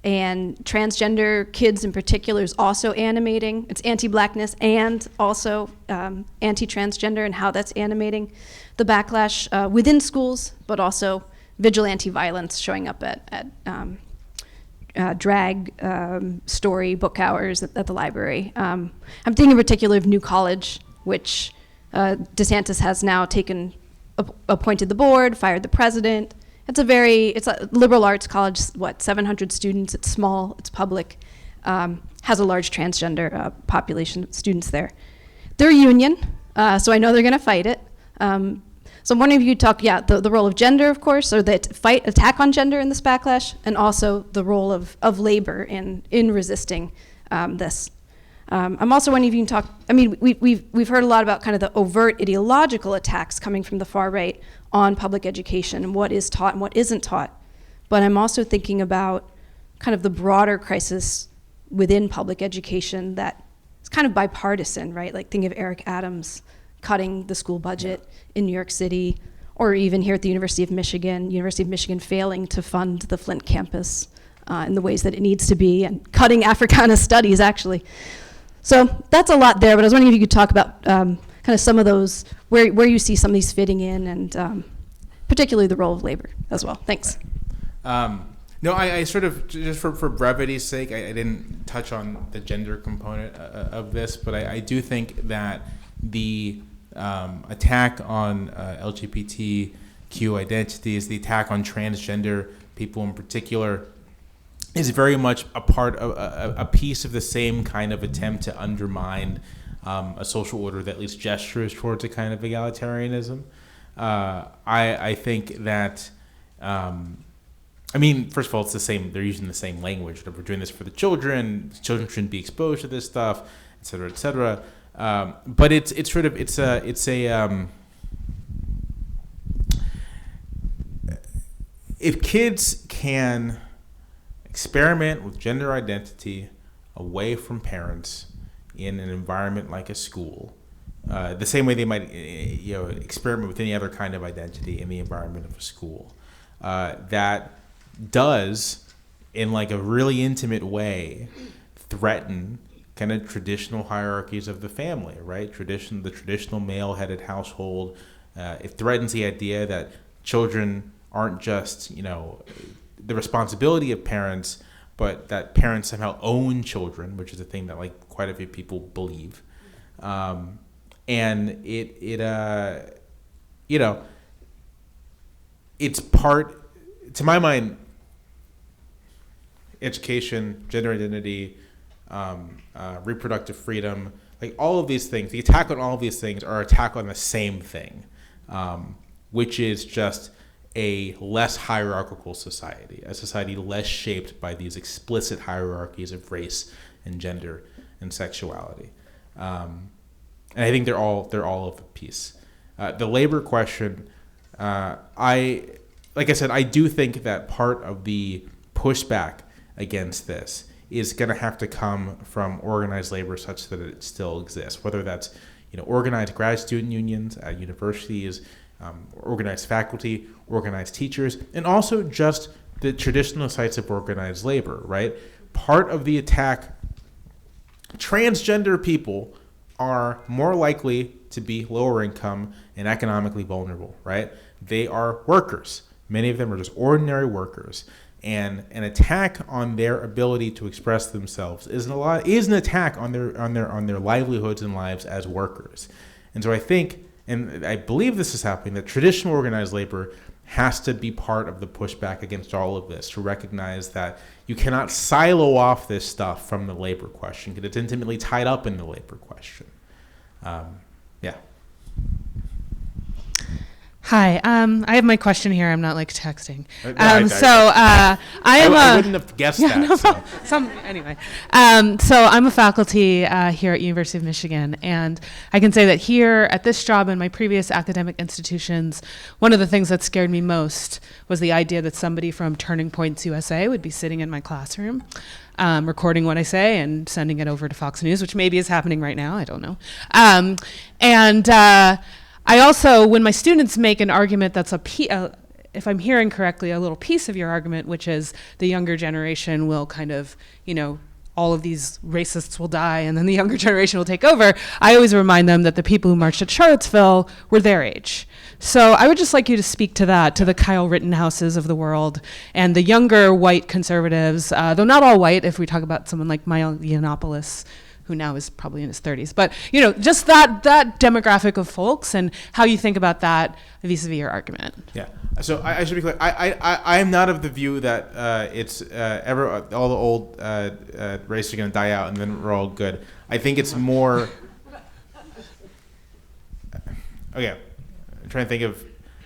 and transgender kids in particular is also animating. It's anti-blackness and also anti-transgender, and how that's animating the backlash within schools, but also vigilante violence showing up at drag story book hours at the library. I'm thinking in particular of New College, which DeSantis has now appointed the board, fired the president. It's a liberal arts college, 700 students, it's small, it's public, has a large transgender population of students there. They're a union, so I know they're gonna fight it. So I'm wondering if you could talk, the role of gender, of course, or the attack on gender in this backlash, and also the role of labor in resisting this. I'm also wondering if you can talk, we've heard a lot about kind of the overt ideological attacks coming from the far right on public education and what is taught and what isn't taught. But I'm also thinking about kind of the broader crisis within public education that is kind of bipartisan, right? Think of Eric Adams cutting the school budget in New York City, or even here at the University of Michigan failing to fund the Flint campus in the ways that it needs to be, and cutting Africana studies, actually. So that's a lot there, but I was wondering if you could talk about kind of some of those, where you see some of these fitting in, and particularly the role of labor as well. Thanks. No, I sort of, just for brevity's sake, I didn't touch on the gender component of this, but I do think that the attack on LGBTQ identities, the attack on transgender people in particular, is very much a part of a piece of the same kind of attempt to undermine a social order that at least gestures towards a kind of egalitarianism. I think that, I mean, first of all, it's the same, they're using the same language. We're doing this for the children shouldn't be exposed to this stuff, et cetera, et cetera. But it's sort of, it's a if kids can experiment with gender identity away from parents in an environment like a school, the same way they might experiment with any other kind of identity in the environment of a school, that does, in like a really intimate way, threaten kind of traditional hierarchies of the family, right? The traditional male-headed household. It threatens the idea that children aren't just, the responsibility of parents, but that parents somehow own children, which is a thing that like quite a few people believe. And it's part, to my mind, education, gender identity, reproductive freedom, like all of these things, the attack on all of these things are an attack on the same thing, which is just a less hierarchical society, a society less shaped by these explicit hierarchies of race and gender and sexuality. And I think they're all of a piece. The labor question, like I said, I do think that part of the pushback against this is going to have to come from organized labor such that it still exists, whether that's organized grad student unions at universities, organized faculty, organized teachers, and also just the traditional sites of organized labor, right? Part of the attack, transgender people are more likely to be lower income and economically vulnerable, right? They are workers. Many of them are just ordinary workers. And an attack on their ability to express themselves is an attack on their livelihoods and lives as workers. And so I think, and I believe this is happening, that traditional organized labor has to be part of the pushback against all of this, to recognize that you cannot silo off this stuff from the labor question, because it's intimately tied up in the labor question. Yeah. Hi, I have my question here. I'm not like texting. I wouldn't have guessed that. So. Anyway, so I'm a faculty here at University of Michigan, and I can say that here at this job and my previous academic institutions, one of the things that scared me most was the idea that somebody from Turning Points USA would be sitting in my classroom, recording what I say and sending it over to Fox News, which maybe is happening right now. I don't know. I also, when my students make an argument that's if I'm hearing correctly, a little piece of your argument, which is the younger generation will kind of, all of these racists will die and then the younger generation will take over, I always remind them that the people who marched at Charlottesville were their age. So I would just like you to speak to that, to the Kyle Rittenhouses of the world and the younger white conservatives, though not all white, if we talk about someone like Milo Yiannopoulos, who now is probably in his 30s. But, just that demographic of folks and how you think about that vis-a-vis your argument. Yeah. So I should be clear. I am not of the view that it's all the old races are going to die out and then we're all good. I think it's more... Okay. I'm trying to think of...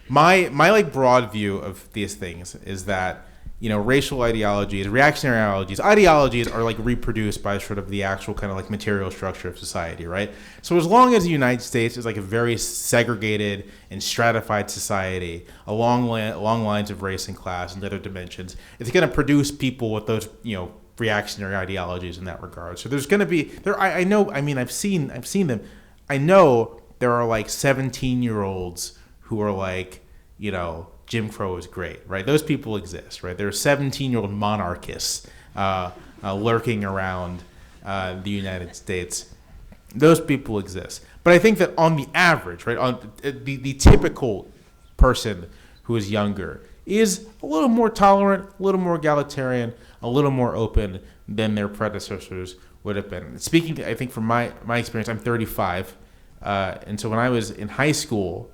My broad view of these things is that racial ideologies, reactionary ideologies are like reproduced by sort of the actual kind of like material structure of society, right? So as long as the United States is like a very segregated and stratified society along lines of race and class and other dimensions, it's going to produce people with those, reactionary ideologies in that regard. So there's going to be I've seen them. I know there are like 17-year-olds who are like, Jim Crow is great, right? Those people exist, right? There are 17-year-old monarchists lurking around the United States. Those people exist. But I think that on the average, right, on the typical person who is younger is a little more tolerant, a little more egalitarian, a little more open than their predecessors would have been. Speaking, I think from my experience, I'm 35. And so when I was in high school,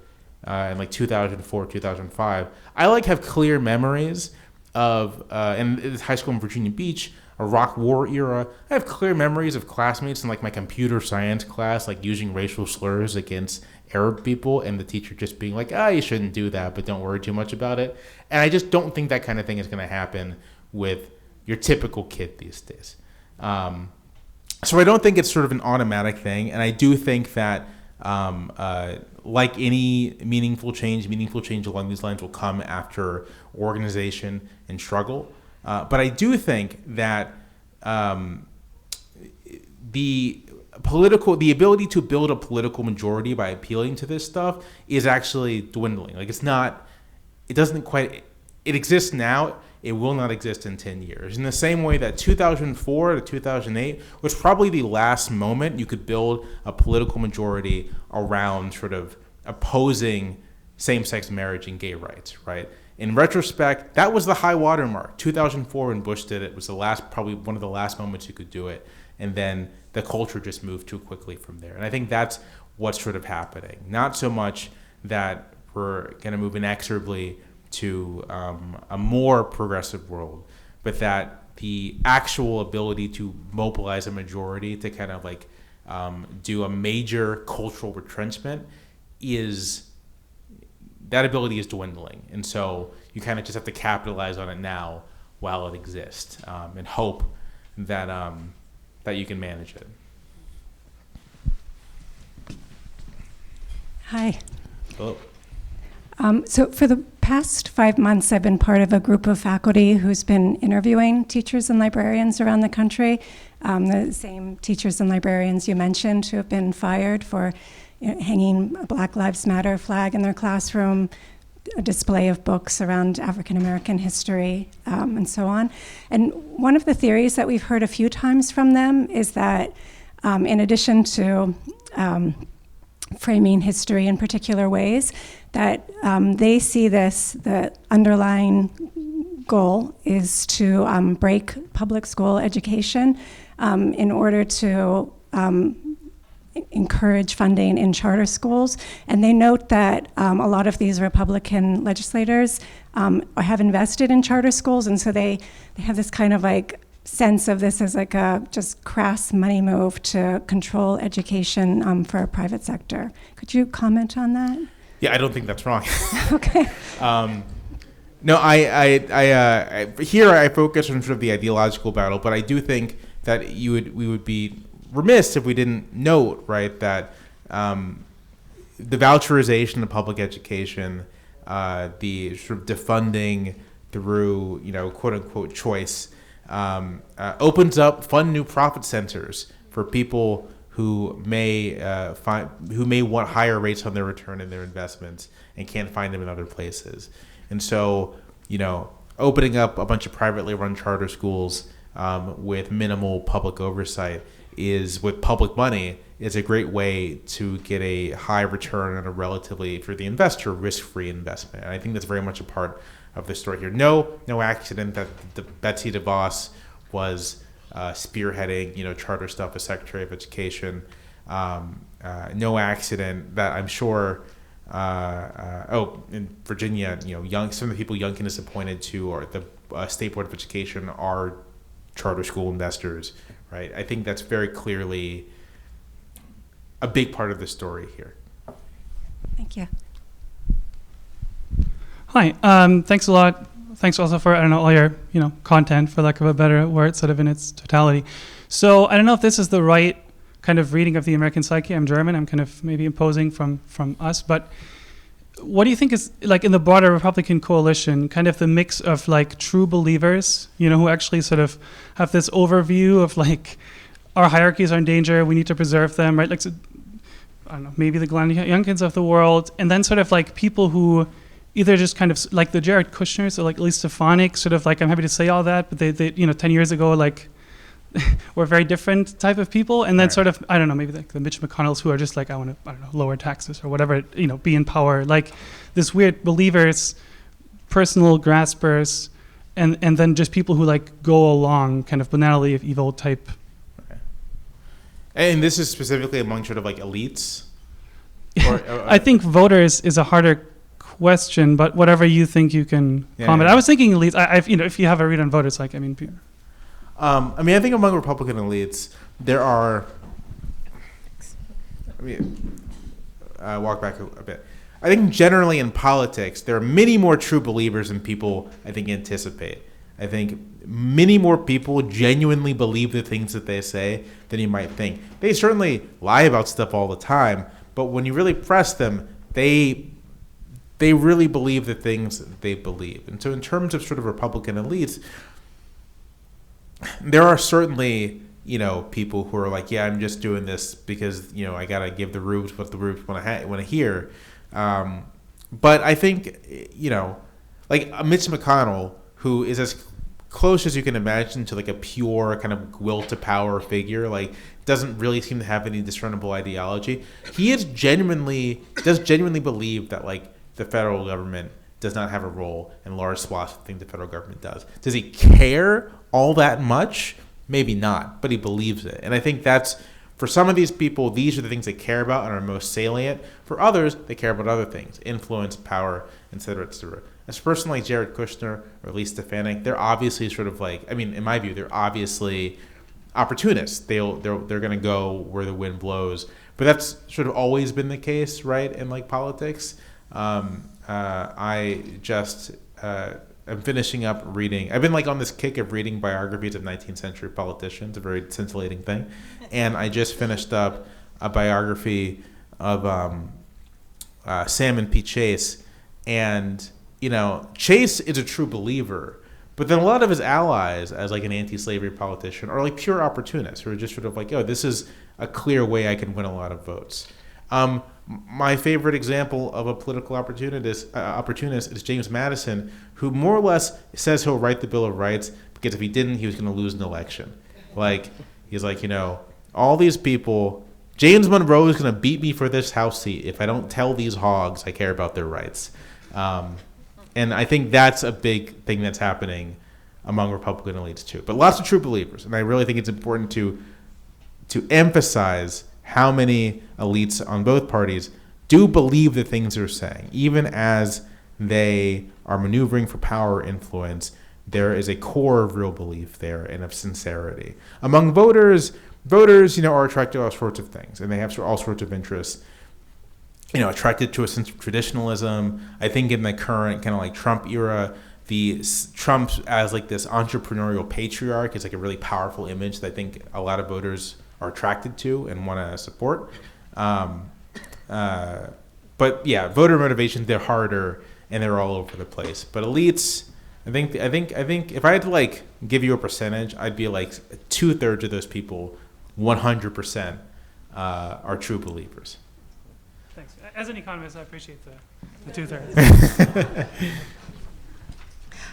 in like 2004, 2005, I like have clear memories of, and it's high school in Virginia Beach, a Iraq War era. I have clear memories of classmates in like my computer science class, like using racial slurs against Arab people, and the teacher just being like, you shouldn't do that, but don't worry too much about it. And I just don't think that kind of thing is going to happen with your typical kid these days. So I don't think it's sort of an automatic thing, and I do think that like any meaningful change along these lines will come after organization and struggle. But I do think that the ability to build a political majority by appealing to this stuff is actually dwindling. Like it exists now. It will not exist in 10 years. In the same way that 2004 to 2008 was probably the last moment you could build a political majority around sort of opposing same-sex marriage and gay rights, right? In retrospect, that was the high water mark. 2004 when Bush did it was probably one of the last moments you could do it. And then the culture just moved too quickly from there. And I think that's what's sort of happening. Not so much that we're going to move inexorably to a more progressive world, but that the actual ability to mobilize a majority to kind of like do a major cultural retrenchment that ability is dwindling. And so you kind of just have to capitalize on it now while it exists, and hope that that you can manage it. Hi. Hello. So for the past 5 months, I've been part of a group of faculty who's been interviewing teachers and librarians around the country, the same teachers and librarians you mentioned who have been fired for hanging a Black Lives Matter flag in their classroom, a display of books around African American history, and so on. And one of the theories that we've heard a few times from them is that in addition to framing history in particular ways, that they see the underlying goal is to break public school education in order to encourage funding in charter schools. And they note that a lot of these Republican legislators have invested in charter schools, and so they have this kind of like sense of this as like a just crass money move to control education for a private sector. Could you comment on that? Yeah, I don't think that's wrong. Okay. No, I here I focus on sort of the ideological battle, but I do think that we would be remiss if we didn't note, right, that the voucherization of public education, the sort of defunding through, quote unquote choice, opens up fun new profit centers for people who may want higher rates on their return in their investments and can't find them in other places. And so, opening up a bunch of privately run charter schools with minimal public oversight with public money is a great way to get a high return on a relatively, for the investor, risk-free investment. And I think that's very much a part of the story here. No accident that Betsy DeVos was spearheading, charter stuff as Secretary of Education. No accident that I'm sure. In Virginia, some of the people Youngkin is appointed to, or the State Board of Education, are charter school investors, right? I think that's very clearly a big part of the story here. Thank you. Hi, thanks a lot. Thanks also for, all your, content, for lack of a better word, sort of in its totality. So I don't know if this is the right kind of reading of the American psyche. I'm German. I'm kind of maybe imposing from us. But what do you think is, like, in the broader Republican coalition, kind of the mix of, like, true believers, who actually sort of have this overview of, like, our hierarchies are in danger, we need to preserve them, right? Like, so, I don't know, maybe the Glenn Youngkins of the world, and then sort of, like, people who either just kind of, like the Jared Kushners, or, like, at least Stefanik, sort of, like, I'm happy to say all that, but they 10 years ago, like, were very different type of people, and then sort of, I don't know, maybe like the Mitch McConnells who are just like, I want to, lower taxes or whatever, be in power, like this weird believers, personal graspers, and then just people who like go along, kind of banality of evil type. Okay. And this is specifically among sort of like elites? I think voters is a harder question, but whatever you think you can comment. Yeah. I was thinking elites. If you have a read on voters, I think among Republican elites, there are. Walk back a bit. I think generally in politics, there are many more true believers than people, I think, anticipate. I think many more people genuinely believe the things that they say than you might think. They certainly lie about stuff all the time, but when you really press them, they really believe the things that they believe. And so in terms of sort of Republican elites, there are certainly, people who are like, yeah, I'm just doing this because, I got to give the Rubes what the Rubes want to hear. But I think, like Mitch McConnell, who is as close as you can imagine to like a pure kind of will to power figure, like doesn't really seem to have any discernible ideology. He does genuinely believe that like the federal government does not have a role in large swaths of things the federal government does. Does he care all that much? Maybe not, but he believes it. And I think that's, for some of these people, these are the things they care about and are most salient. For others, they care about other things, influence, power, et cetera, et cetera. As a person like Jared Kushner or Elise Stefanik, they're obviously sort of like, in my view, they're obviously opportunists. They're going to go where the wind blows. But that's sort of always been the case, right, in like politics. I'm finishing up reading. I've been like on this kick of reading biographies of 19th century politicians, a very scintillating thing. And I just finished up a biography of Salmon P. Chase. And, Chase is a true believer. But then a lot of his allies, as like an anti-slavery politician, are like pure opportunists who are just sort of like, this is a clear way I can win a lot of votes. My favorite example of a political opportunist is James Madison, who more or less says he'll write the Bill of Rights because if he didn't, he was going to lose an election. Like, he's like, all these people, James Monroe is going to beat me for this House seat if I don't tell these hogs I care about their rights. And I think that's a big thing that's happening among Republican elites too. But lots of true believers, and I really think it's important to emphasize how many elites on both parties do believe the things they're saying. Even as they are maneuvering for power or influence, there is a core of real belief there and of sincerity. Among voters, are attracted to all sorts of things, and they have all sorts of interests. Attracted to a sense of traditionalism. I think in the current kind of like Trump era, Trump as like this entrepreneurial patriarch is like a really powerful image that I think a lot of voters are attracted to and want to support. But yeah, voter motivations, they're harder and they're all over the place. But elites, I think if I had to like give you a percentage, I'd be like 2/3 of those people, 100% are true believers. Thanks. As an economist, I appreciate the 2/3.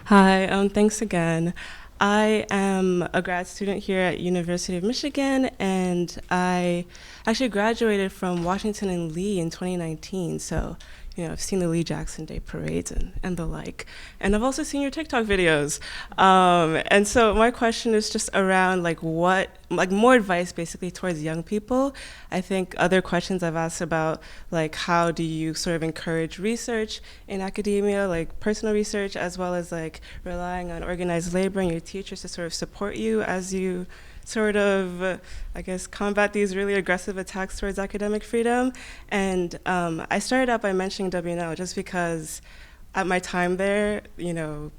Hi, thanks again. I am a grad student here at University of Michigan, and I actually graduated from Washington and Lee in 2019. So, I've seen the Lee Jackson Day parades and the like. And I've also seen your TikTok videos. And so my question is just around more advice basically towards young people. I think other questions I've asked about, like how do you sort of encourage research in academia, like personal research, as well as like relying on organized labor and your teachers to sort of support you as you sort of, combat these really aggressive attacks towards academic freedom. And I started out by mentioning WNL just because at my time there,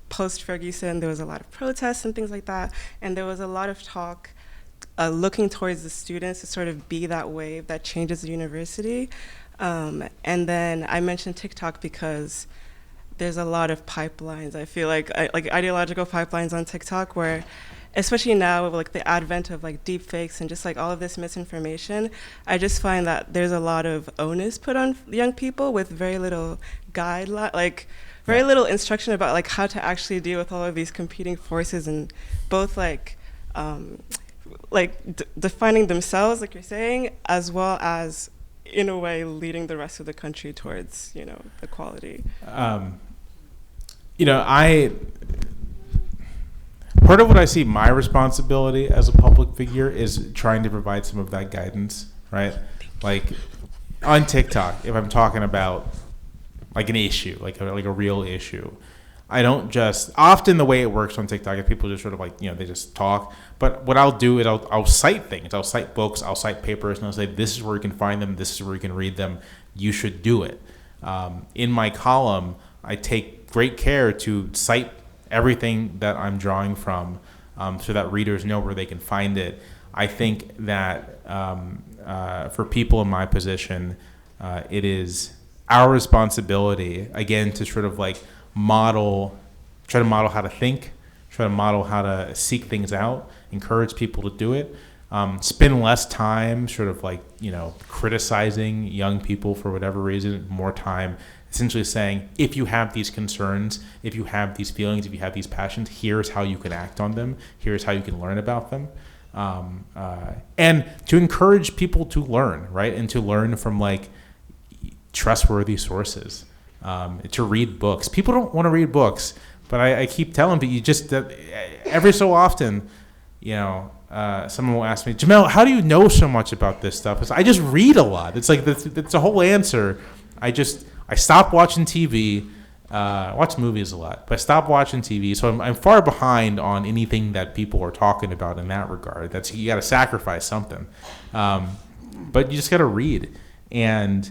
post-Ferguson, there was a lot of protests and things like that. And there was a lot of talk looking towards the students to sort of be that wave that changes the university. And then I mentioned TikTok because there's a lot of pipelines. I feel like ideological pipelines on TikTok where, especially now with like the advent of like deep fakes and just like all of this misinformation, I just find that there's a lot of onus put on young people with very little guideline, very little instruction about like how to actually deal with all of these competing forces and both defining themselves, like you're saying, as well as in a way leading the rest of the country towards, equality. Part of what I see my responsibility as a public figure is trying to provide some of that guidance, right? Like, on TikTok, if I'm talking about like an issue, like a real issue, I don't just, often the way it works on TikTok is people just sort of like, they just talk. But what I'll do is I'll cite things. I'll cite books, I'll cite papers, and I'll say, this is where you can find them, this is where you can read them, you should do it. In my column, I take great care to cite everything that I'm drawing from so that readers know where they can find it. I think that for people in my position, it is our responsibility, again, to sort of like try to model how to think, try to model how to seek things out, encourage people to do it, spend less time sort of like, criticizing young people for whatever reason, more time essentially saying, if you have these concerns, if you have these feelings, if you have these passions, here's how you can act on them, here's how you can learn about them. And to encourage people to learn, right? And to learn from like trustworthy sources, to read books. People don't want to read books, but I keep telling people, every so often, someone will ask me, Jamel, how do you know so much about this stuff? It's, I just read a lot. It's like, it's a whole answer. I stopped watching TV. I watch movies a lot, but I stopped watching TV, so I'm far behind on anything that people are talking about in that regard. You got to sacrifice something, but you just got to read. And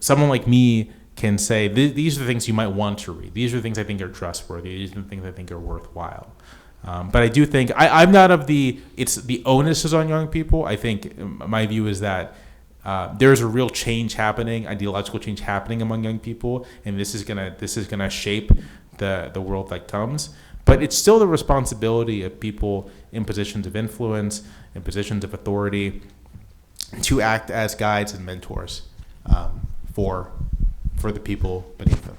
someone like me can say, these are the things you might want to read. These are the things I think are trustworthy. These are the things I think are worthwhile. But I do think I'm not of the onus is on young people. I think my view is that there's a real change happening, ideological change happening among young people, and this is gonna shape the world that comes. But it's still the responsibility of people in positions of influence, in positions of authority, to act as guides and mentors for the people beneath them.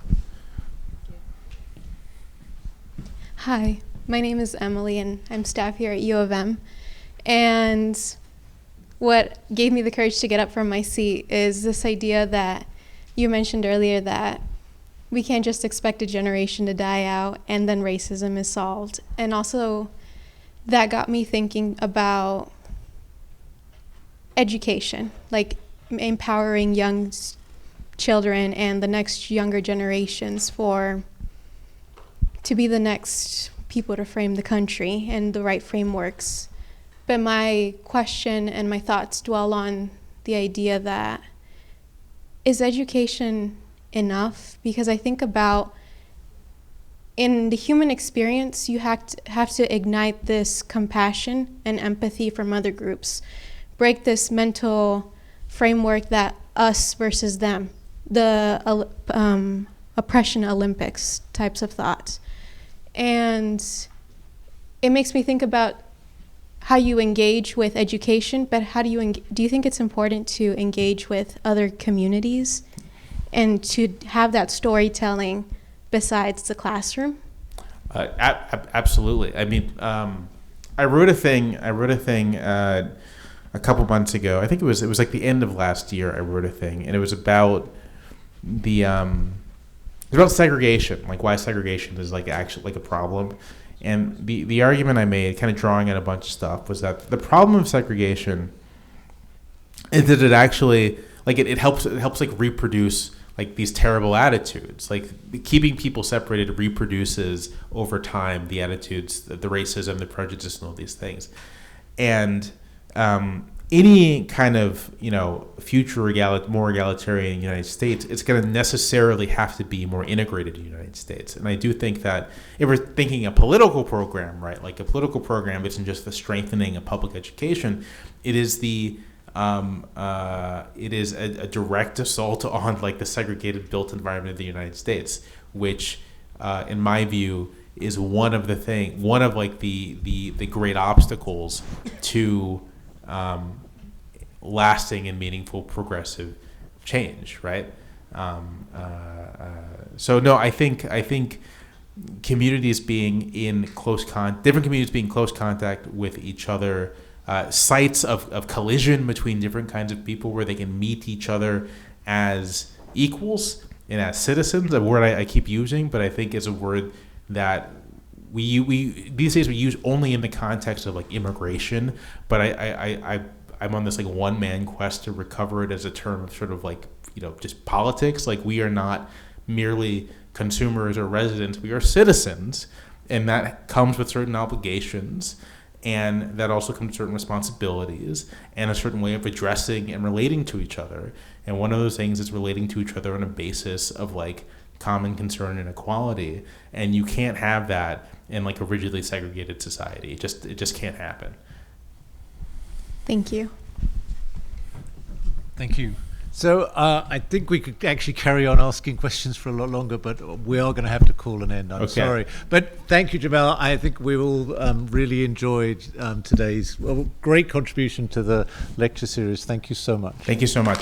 Hi, my name is Emily, and I'm staff here at U of M. And what gave me the courage to get up from my seat is this idea that you mentioned earlier, that we can't just expect a generation to die out and then racism is solved. And also that got me thinking about education, like empowering young children and the next younger generations to be the next people to frame the country and the right frameworks. But my question and my thoughts dwell on the idea that, is education enough? Because I think about, in the human experience, you have to ignite this compassion and empathy from other groups, break this mental framework that us versus them, the oppression Olympics types of thoughts. And it makes me think about how you engage with education, but how do you think it's important to engage with other communities and to have that storytelling besides the classroom? Absolutely. I mean, I wrote a thing a couple months ago. I think it was like the end of last year. I wrote a thing, and it was about about segregation, like why segregation is like actually like a problem. And the argument I made, kind of drawing on a bunch of stuff, was that the problem of segregation is that it actually, like, it helps like reproduce like these terrible attitudes. Like, keeping people separated reproduces over time the attitudes, the racism, the prejudice, and all these things. And any kind of, future more egalitarian United States, it's going to necessarily have to be more integrated in the United States. And I do think that if we're thinking a political program, right, like a political program isn't just the strengthening of public education, it is a direct assault on like the segregated built environment of the United States, which in my view is one of the great obstacles to lasting and meaningful progressive change, right? So no, I think communities being in different communities being close contact with each other, sites of collision between different kinds of people where they can meet each other as equals and as citizens, a word I keep using, but I think is a word that we these days we use only in the context of like immigration, but I'm on this like one-man quest to recover it as a term of sort of like, just politics. Like, we are not merely consumers or residents, we are citizens, and that comes with certain obligations, and that also comes with certain responsibilities and a certain way of addressing and relating to each other. And one of those things is relating to each other on a basis of like common concern and equality, and you can't have that in like a rigidly segregated society. It just can't happen. Thank you. Thank you. So I think we could actually carry on asking questions for a lot longer, but we are going to have to call an end. I'm sorry. But thank you, Jamal. I think we all really enjoyed today's great contribution to the lecture series. Thank you so much. Thank you so much.